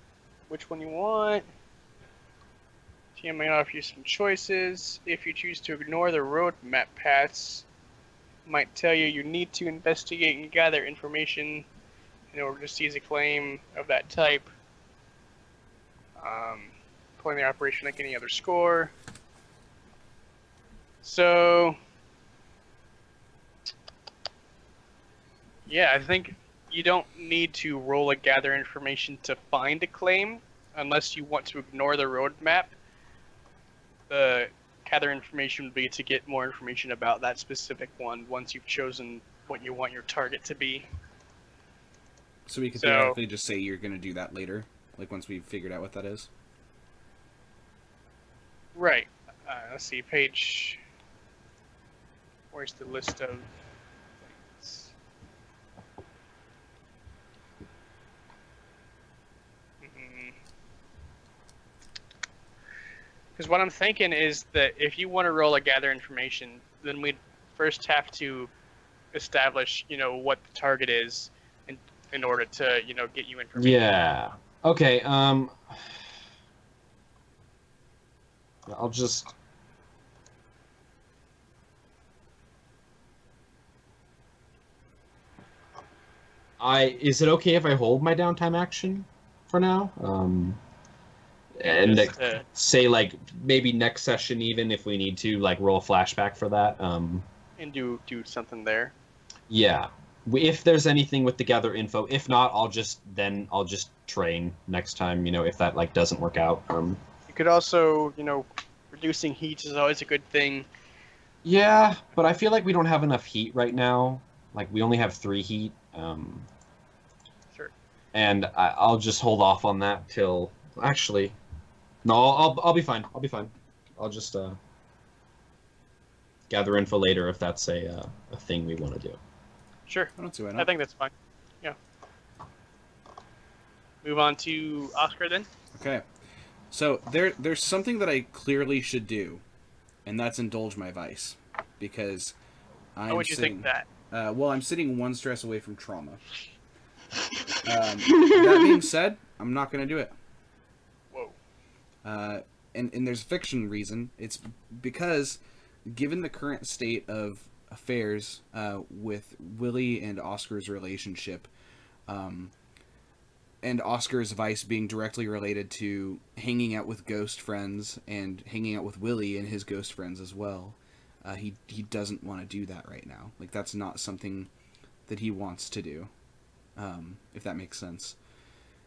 which one you want. TM may offer you some choices. If you choose to ignore the roadmap paths, it might tell you you need to investigate and gather information in order to seize a claim of that type. Pulling the operation like any other score. So, yeah, I think you don't need to roll a gather information to find a claim unless you want to ignore the roadmap. The gather information would be to get more information about that specific one once you've chosen what you want your target to be. So we could So- theoretically just say you're going to do that later, like once we've figured out what that is. Right. Let's see, page. Where's the list of things? Because what I'm thinking is that if you want to roll a gather information, then we'd first have to establish, what the target is in order to, get you information. Yeah. Okay. I'll just. Is it okay if I hold my downtime action for now? And Just, say like maybe next session, even if we need to like roll a flashback for that. and do something there. Yeah. If there's anything with the gather info, if not, I'll just train next time. If that like doesn't work out. You could also, reducing heat is always a good thing. Yeah, but I feel like we don't have enough heat right now. Like we only have 3 heat. Sure. And I'll just hold off on that till actually. No, I'll be fine. I'll be fine. I'll just gather info later if that's a thing we want to do. Sure. I don't see why I not. think that's fine. Yeah. Move on to Oscar then. Okay. So there's something that I clearly should do, and that's indulge my vice, because How would you think that? Well, I'm sitting 1 stress away from trauma. That being said, I'm not going to do it. Whoa. And there's a fiction reason. It's because, given the current state of affairs with Willie and Oscar's relationship, and Oscar's vice being directly related to hanging out with ghost friends and hanging out with Willie and his ghost friends as well, he doesn't want to do that right now. Like, that's not something that he wants to do, if that makes sense.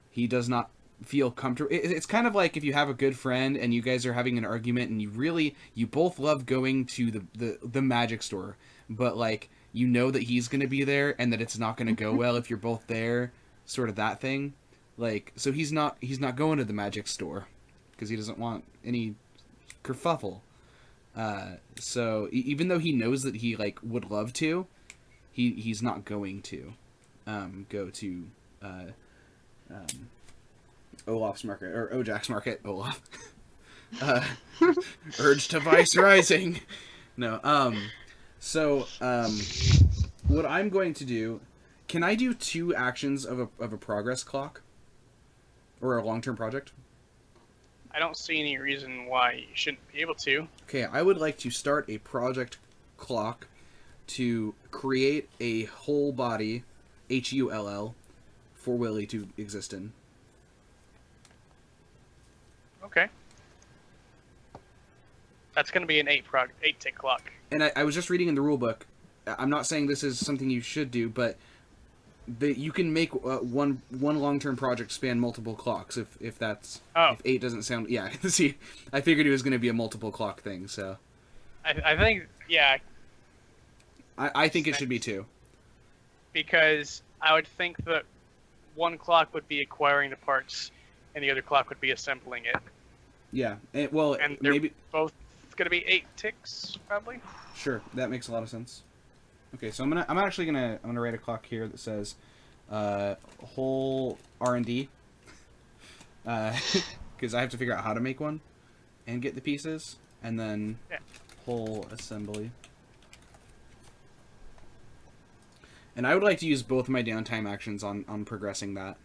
He does not feel comfortable. It's kind of like if you have a good friend and you guys are having an argument and you both love going to the magic store, but like that he's going to be there and that it's not going to go well if you're both there, sort of that thing. Like, so he's not going to the magic store because he doesn't want any kerfuffle. So even though he knows that he like would love to, he's not going to go to Olaf's market, or Ojak's market. Olaf. Urge to vice rising. No. So what I'm going to do, can I do 2 actions of a progress clock? Or a long-term project? I don't see any reason why you shouldn't be able to. Okay, I would like to start a project clock to create a whole body, HULL, for Willie to exist in. Okay. That's going to be an 8 tick clock. And I was just reading in the rule book. I'm not saying this is something you should do, but you can make one long-term project span multiple clocks if that's... Oh. If 8 doesn't sound... Yeah, see, I figured it was going to be a multiple clock thing, so... I think, yeah. I think it should be 2. Because I would think that 1 clock would be acquiring the parts, and the other clock would be assembling it. Yeah, and they're maybe... both going to be 8 ticks, probably? Sure, that makes a lot of sense. Okay, so I'm gonna write a clock here that says whole R&D, because I have to figure out how to make one and get the pieces, and then whole assembly. And I would like to use both my downtime actions on progressing that.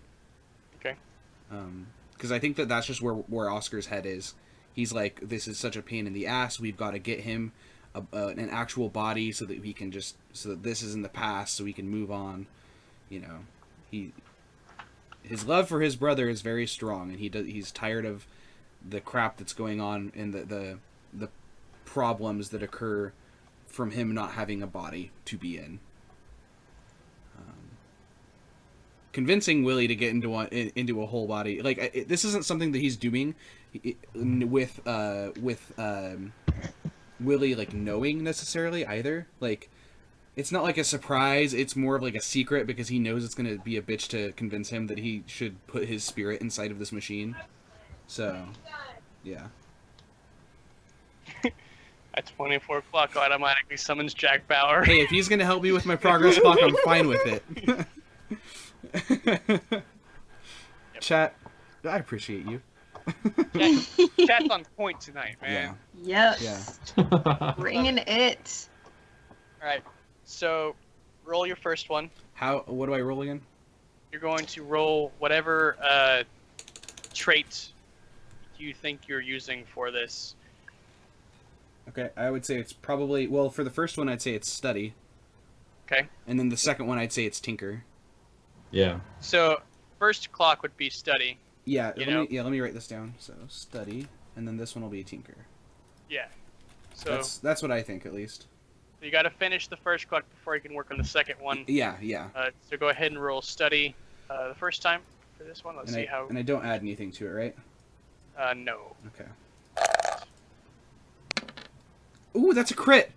Okay. Because I think that's just where Oscar's head is. He's like, this is such a pain in the ass. We've got to get him an actual body so that so that this is in the past, so we can move on. His love for his brother is very strong, and he's tired of the crap that's going on and the problems that occur from him not having a body to be in. Convincing Willie to get into a whole body, like this isn't something that he's doing with Willie like knowing necessarily either. Like, it's not like a surprise. It's more of like a secret because he knows it's gonna be a bitch to convince him that he should put his spirit inside of this machine. So, yeah. At 24 o'clock, automatically summons Jack Bauer. Hey, if he's gonna help me with my progress clock, I'm fine with it. Chat, I appreciate you. Chat's on point tonight, man. Yeah. Yes. Yeah. Bringing it. Alright, so roll your first one. What do I roll again? You're going to roll whatever trait you think you're using for this. Okay, I would say it's probably, well, for the first one, I'd say it's study. Okay. And then the second one, I'd say it's tinker. Yeah. So, first clock would be study. Yeah, You let me write this down. So, study, and then this one will be tinker. Yeah. So, That's what I think, at least. you got to finish the first clock before you can work on the second one. Yeah. So go ahead and roll study the first time for this one. Let's see how. And I don't add anything to it, right? No. Okay. Ooh, that's a crit!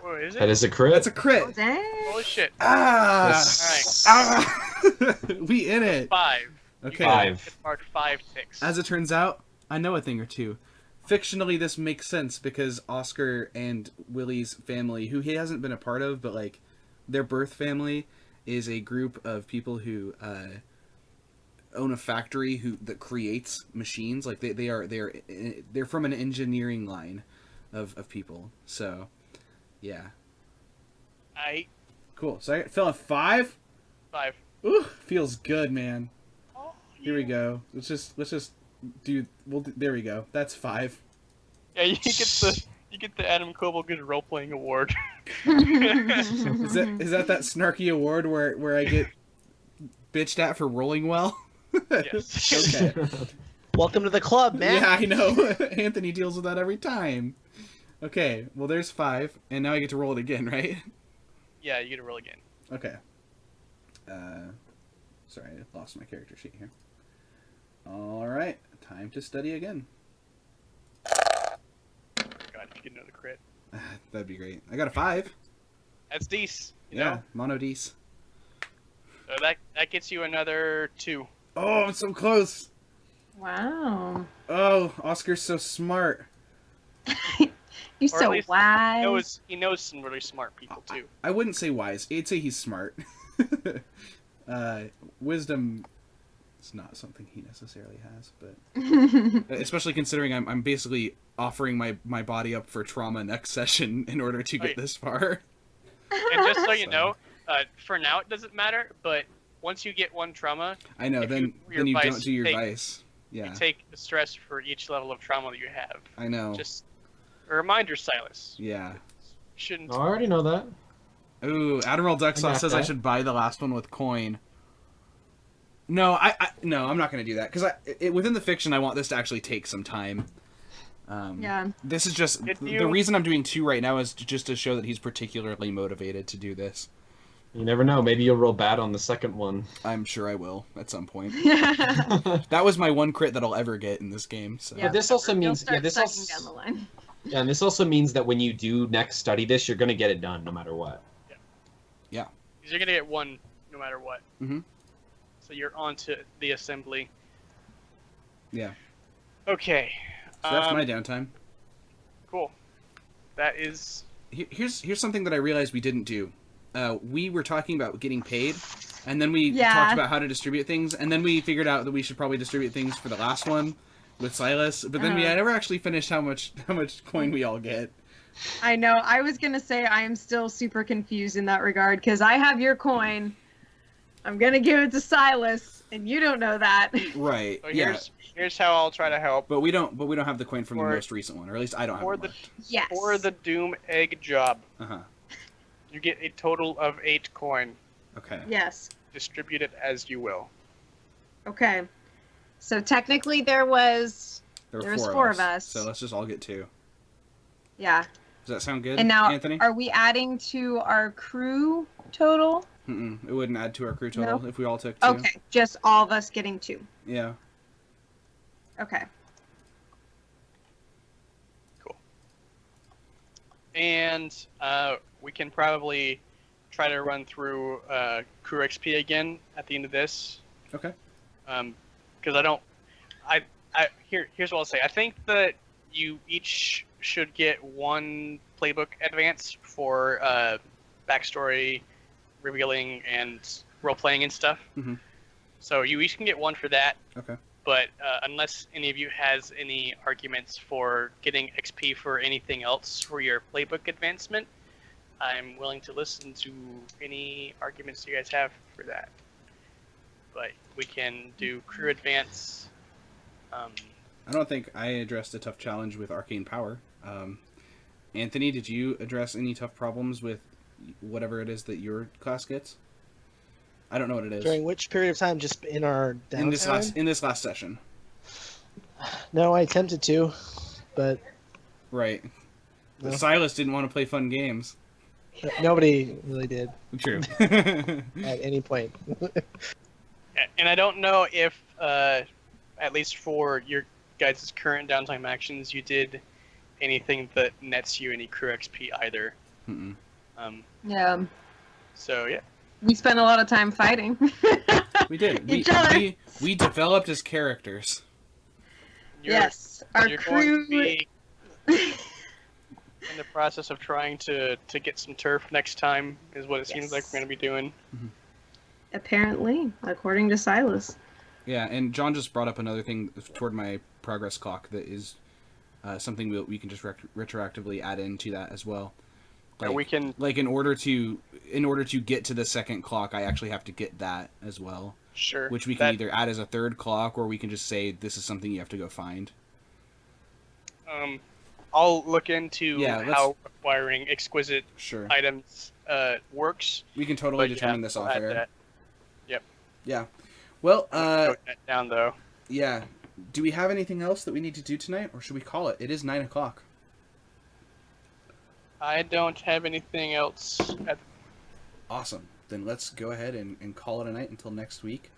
Oh, is it? That is a crit. That's a crit! Oh, dang. Holy shit. Ah! That's- Ah! We in it! 5. Okay. 5. It marked 5 ticks. As it turns out, I know a thing or two. Fictionally, this makes sense because Oscar and Willie's family, who he hasn't been a part of, but like their birth family, is a group of people who own a factory that creates machines. Like they're from an engineering line of people. So, yeah, cool. So I fell at 5. 5. Ooh, feels good, man. Oh, Here we go. Let's just do. There we go. That's 5. Yeah, you get the Adam Coble Good Role Playing Award. Is that snarky award where I get bitched at for rolling well? Yes. Okay. Welcome to the club, man. Yeah, I know. Anthony deals with that every time. Okay, well there's 5, and now I get to roll it again, right? Yeah, you get to roll again. Okay. Sorry, I lost my character sheet here. All right, time to study again. God, if you get another crit. That'd be great. I got a 5. That's decent. You Yeah, know? mono dece. So that gets you another 2. Oh, I'm so close. Wow. Oh, Oscar's so smart. You're Or at so least wise. He knows some really smart people too. I wouldn't say wise. I'd say he's smart. Wisdom is not something he necessarily has, but especially considering I'm basically offering my body up for trauma next session in order to get Right. this far. And just so you So- know, for now it doesn't matter, but once you get one trauma, I know. If Then your you vice don't do your take- vice. Yeah, you take the stress for each level of trauma that you have. I know. Just a reminder, Silas. Yeah. Shouldn't. I already know that. Ooh, Admiral I Ducksaw got says I that. should buy the last one with coin. No, no, I'm not going to do that because within the fiction, I want this to actually take some time. Yeah. This is just the reason I'm doing 2 right now is just to show that he's particularly motivated to do this. You never know. Maybe you'll roll bad on the second one. I'm sure I will at some point. Yeah. That was my one crit that I'll ever get in this game. So Yeah. But this also You'll means start this sucking also down the line. yeah, and this also means that when you do next study this, you're gonna get it done no matter what. Because you're gonna get one no matter what. Mhm. So you're on to the assembly. Yeah. Okay. So that's my downtime. Cool. That is. Here's something that I realized we didn't do. We were talking about getting paid, and then we Yeah. talked about how to distribute things, and then we figured out that we should probably distribute things for the last one with Silas. But then we never actually finished how much coin we all get. I know. I was gonna say I am still super confused in that regard because I have your coin. I'm gonna give it to Silas, and you don't know that. Right. So Yeah. here's how I'll try to help. But we don't have the coin from the For- most recent one, or at least I don't have for it the- marked. Yes. For the Doom Egg job, Uh-huh. you get a total of 8 coin. Okay. Yes. Distribute it as you will. Okay. So technically there was There There were was 4 4 of of us. us. So let's just all get 2. yeah. Does that sound good, And now Anthony? are we adding to our crew total? Mm-mm. It wouldn't add to our crew total No. if we all took 2. Okay. Just all of us getting 2. Yeah. Okay. And we can probably try to run through crew XP again at the end of this. Okay. Because here's what I'll say. I think that you each should get 1 playbook advance for backstory, revealing, and role playing and stuff. Mhm. So you each can get 1 for that. Okay. But unless any of you has any arguments for getting XP for anything else for your playbook advancement, I'm willing to listen to any arguments you guys have for that. But we can do crew advance. I don't think I addressed a tough challenge with arcane power. Anthony, did you address any tough problems with whatever it is that your class gets? I don't know what it is. During which period of time? Just in our downtime? In this last session. No, I attempted to, but Right. But No. Silas didn't want to play fun games. nobody really did True. at any point. And I don't know if, at least for your guys' current downtime actions, you did anything that nets you any crew XP either. Mm-mm. Yeah. So yeah. We spent a lot of time fighting. We did. Each other. We developed as characters. You're, Yes, our you're crew. going to be in the process of trying to get some turf next time, is what it seems like we're going to be doing. Apparently, according to Silas. Yeah, and John just brought up another thing toward my progress clock that is something we can just retroactively add into that as well. Or we can, Like in order to get to the second clock, I actually have to get that as well, sure. which we can either add as a third clock, or we can just say this is something you have to go find. I'll look into Yeah, how acquiring exquisite Sure. items works. We can totally But determine yeah, this we'll off add air. that. Yeah. Well, Note that down though. yeah. Do we have anything else that we need to do tonight, or should we call it? It is 9 o'clock. I don't have anything else. Awesome. Then let's go ahead and call it a night until next week.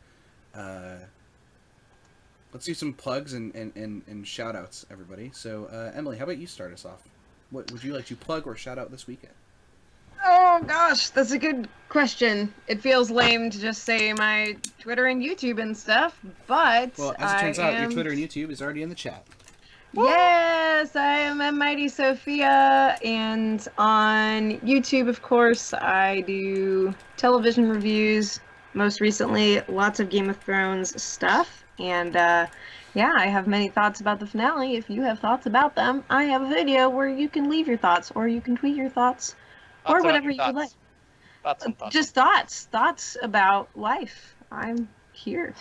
Let's do some plugs and shout outs, everybody. So, Emily, how about you start us off? What would you like to plug or shout out this weekend? Oh gosh, that's a good question. It feels lame to just say my Twitter and YouTube and stuff, but Well, as it turns out, your am... Twitter and YouTube is already in the chat. Yes, I am Mighty Sophia, and on YouTube, of course, I do television reviews. Most recently, lots of Game of Thrones stuff, and yeah, I have many thoughts about the finale. If you have thoughts about them, I have a video where you can leave your thoughts, or you can tweet your thoughts. Or whatever you would like. Thoughts and thoughts. Just thoughts about life. I'm here.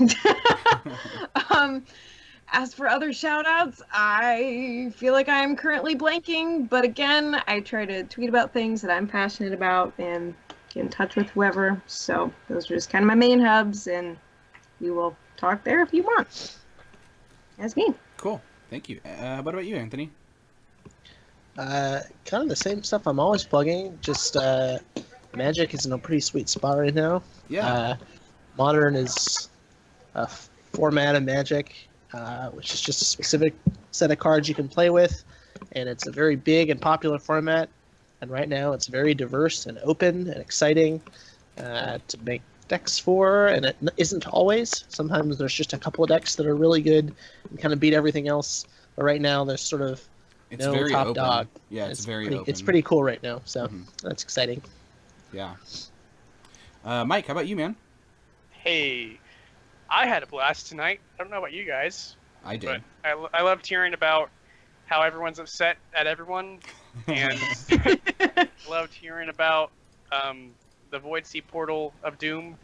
As for other shout outs, I feel like I'm currently blanking, but again, I try to tweet about things that I'm passionate about and get in touch with whoever. So those are just kind of my main hubs, and we will talk there if you want. That's me. Cool. Thank you. What about you, Anthony? Kind of the same stuff I'm always plugging. Just Magic is in a pretty sweet spot right now. Yeah. Modern is a format of Magic, which is just a specific set of cards you can play with, and it's a very big and popular format. And right now, it's very diverse and open and exciting to make decks for, and it isn't always. Sometimes there's just a couple of decks that are really good and kind of beat everything else. But right now, there's sort of It's no very top open. dog. Yeah, it's very pretty, open. It's pretty cool right now, so Mhm. that's exciting. Yeah. Mike, how about you, man? Hey, I had a blast tonight. I don't know about you guys, I did. but I loved hearing about how everyone's upset at everyone, and loved hearing about the Void Sea Portal of Doom.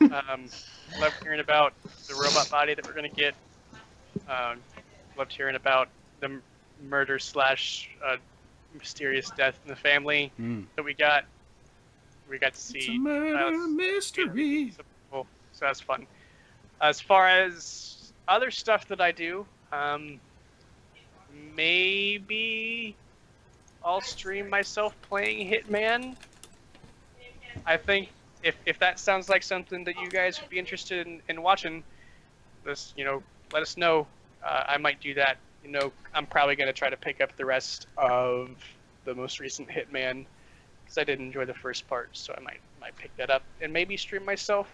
Loved hearing about the robot body that we're going to get. Loved hearing about the murder / mysterious death in the family that we got. We got to see. It's a murder mystery. So that's fun. As far as other stuff that I do, maybe I'll stream myself playing Hitman. I think if that sounds like something that you guys would be interested in watching, this let us know. I might do that. I'm probably going to try to pick up the rest of the most recent Hitman, because I did enjoy the first part, so I might pick that up and maybe stream myself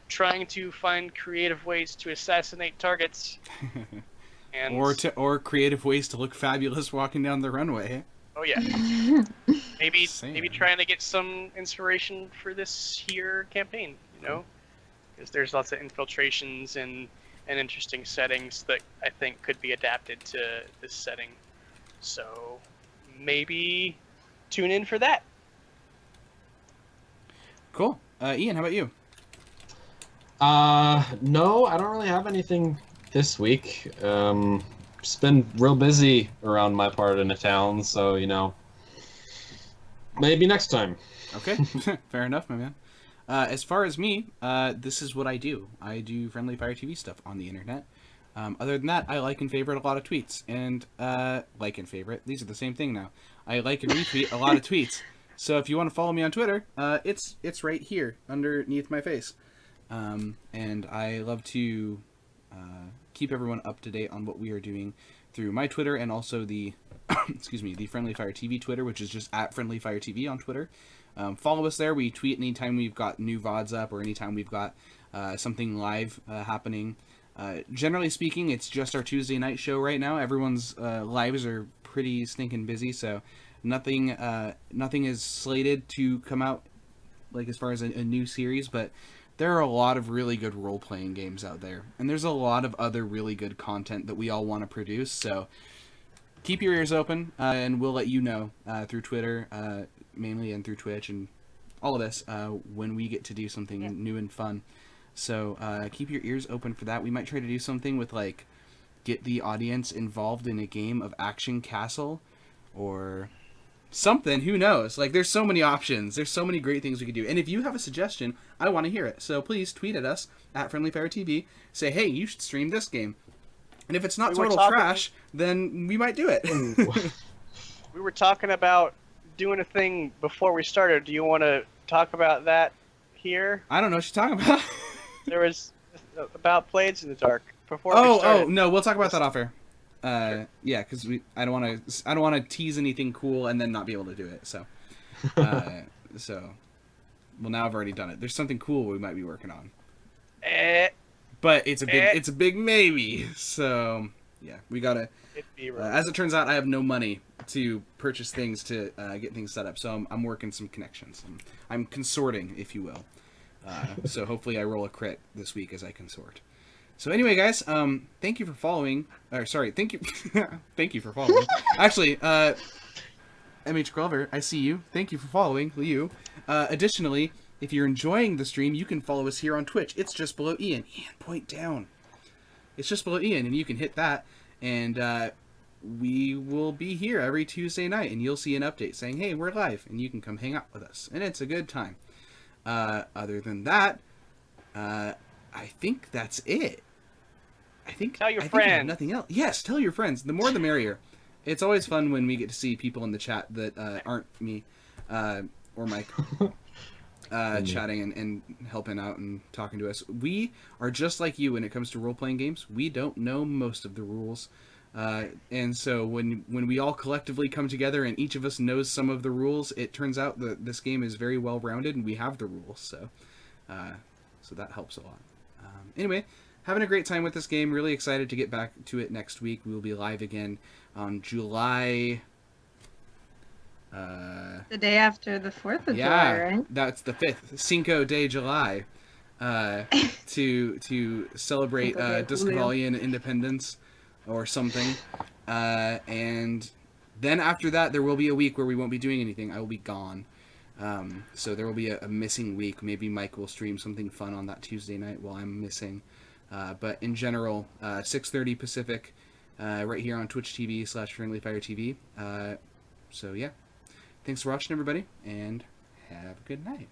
trying to find creative ways to assassinate targets. And or creative ways to look fabulous walking down the runway. oh yeah, maybe Saying. trying to get some inspiration for this here campaign. Because there's lots of infiltrations and interesting settings that I think could be adapted to this setting. So maybe tune in for that. Cool. Ian, how about you? No, I don't really have anything this week. Just been real busy around my part of the town, so maybe next time. Okay, fair enough, my man. As far as me, this is what I do. I do Friendly Fire TV stuff on the internet. Other than that, I like and favorite a lot of tweets. And like and favorite, these are the same thing now. I like and retweet a lot of tweets. So if you want to follow me on Twitter, it's right here underneath my face. And I love to keep everyone up to date on what we are doing through my Twitter and also the the Friendly Fire TV Twitter, which is just at Friendly Fire TV on Twitter. Follow us there. We tweet anytime we've got new VODs up or anytime we've got something live happening. Generally speaking, it's just our Tuesday night show right now. Everyone's lives are pretty stinking busy, so nothing is slated to come out like as far as a new series, but there are a lot of really good role-playing games out there, and there's a lot of other really good content that we all want to produce, so keep your ears open, and we'll let you know through Twitter, mainly, and through Twitch, and all of this, when we get to do something new and fun. So keep your ears open for that. We might try to do something with, like, get the audience involved in a game of Action Castle, or something. Who knows? Like, there's so many options. There's so many great things we could do. And if you have a suggestion, I want to hear it. So please tweet at us at Friendly Fire TV. Say, hey, you should stream this game. And if it's not total trash, then we might do it. We were talking about doing a thing before we started. Do you want to talk about that here? I don't know what you're talking about. There was about Blades in the Dark before we started. Oh, no, we'll talk about that off air. Yeah, because I don't want to tease anything cool and then not be able to do it. So, well, now I've already done it. There's something cool we might be working on, but it's a big maybe. So yeah, we gotta. As it turns out, I have no money to purchase things to get things set up, so I'm working some connections. I'm consorting, if you will. So hopefully I roll a crit this week as I consort. So anyway, guys, thank you for following. Thank you, thank you for following. Actually, MH Glover, I see you. Thank you for following, you. Additionally, if you're enjoying the stream, you can follow us here on Twitch. It's just below Ian. Ian, point down. It's just below Ian, and you can hit that, and we will be here every Tuesday night, and you'll see an update saying, hey, we're live, and you can come hang out with us, and it's a good time. Other than that, I think that's it. Tell your I friends. Nothing else. Yes, tell your friends. The more the merrier. It's always fun when we get to see people in the chat that aren't me or Mike chatting and helping out and talking to us. We are just like you when it comes to role-playing games. We don't know most of the rules. And so when we all collectively come together and each of us knows some of the rules, it turns out that this game is very well-rounded and we have the rules. So that helps a lot. Anyway, having a great time with this game. Really excited to get back to it next week. We will be live again on July... the day after the 4th of July, right? That's the 5th. Cinco de July. To celebrate Discavalian independence or something. And then after that, there will be a week where we won't be doing anything. I will be gone. So there will be a missing week. Maybe Mike will stream something fun on that Tuesday night while I'm missing. But in general, 6:30 Pacific, right here on Twitch TV/Friendly Fire TV. So yeah, thanks for watching, everybody, and have a good night.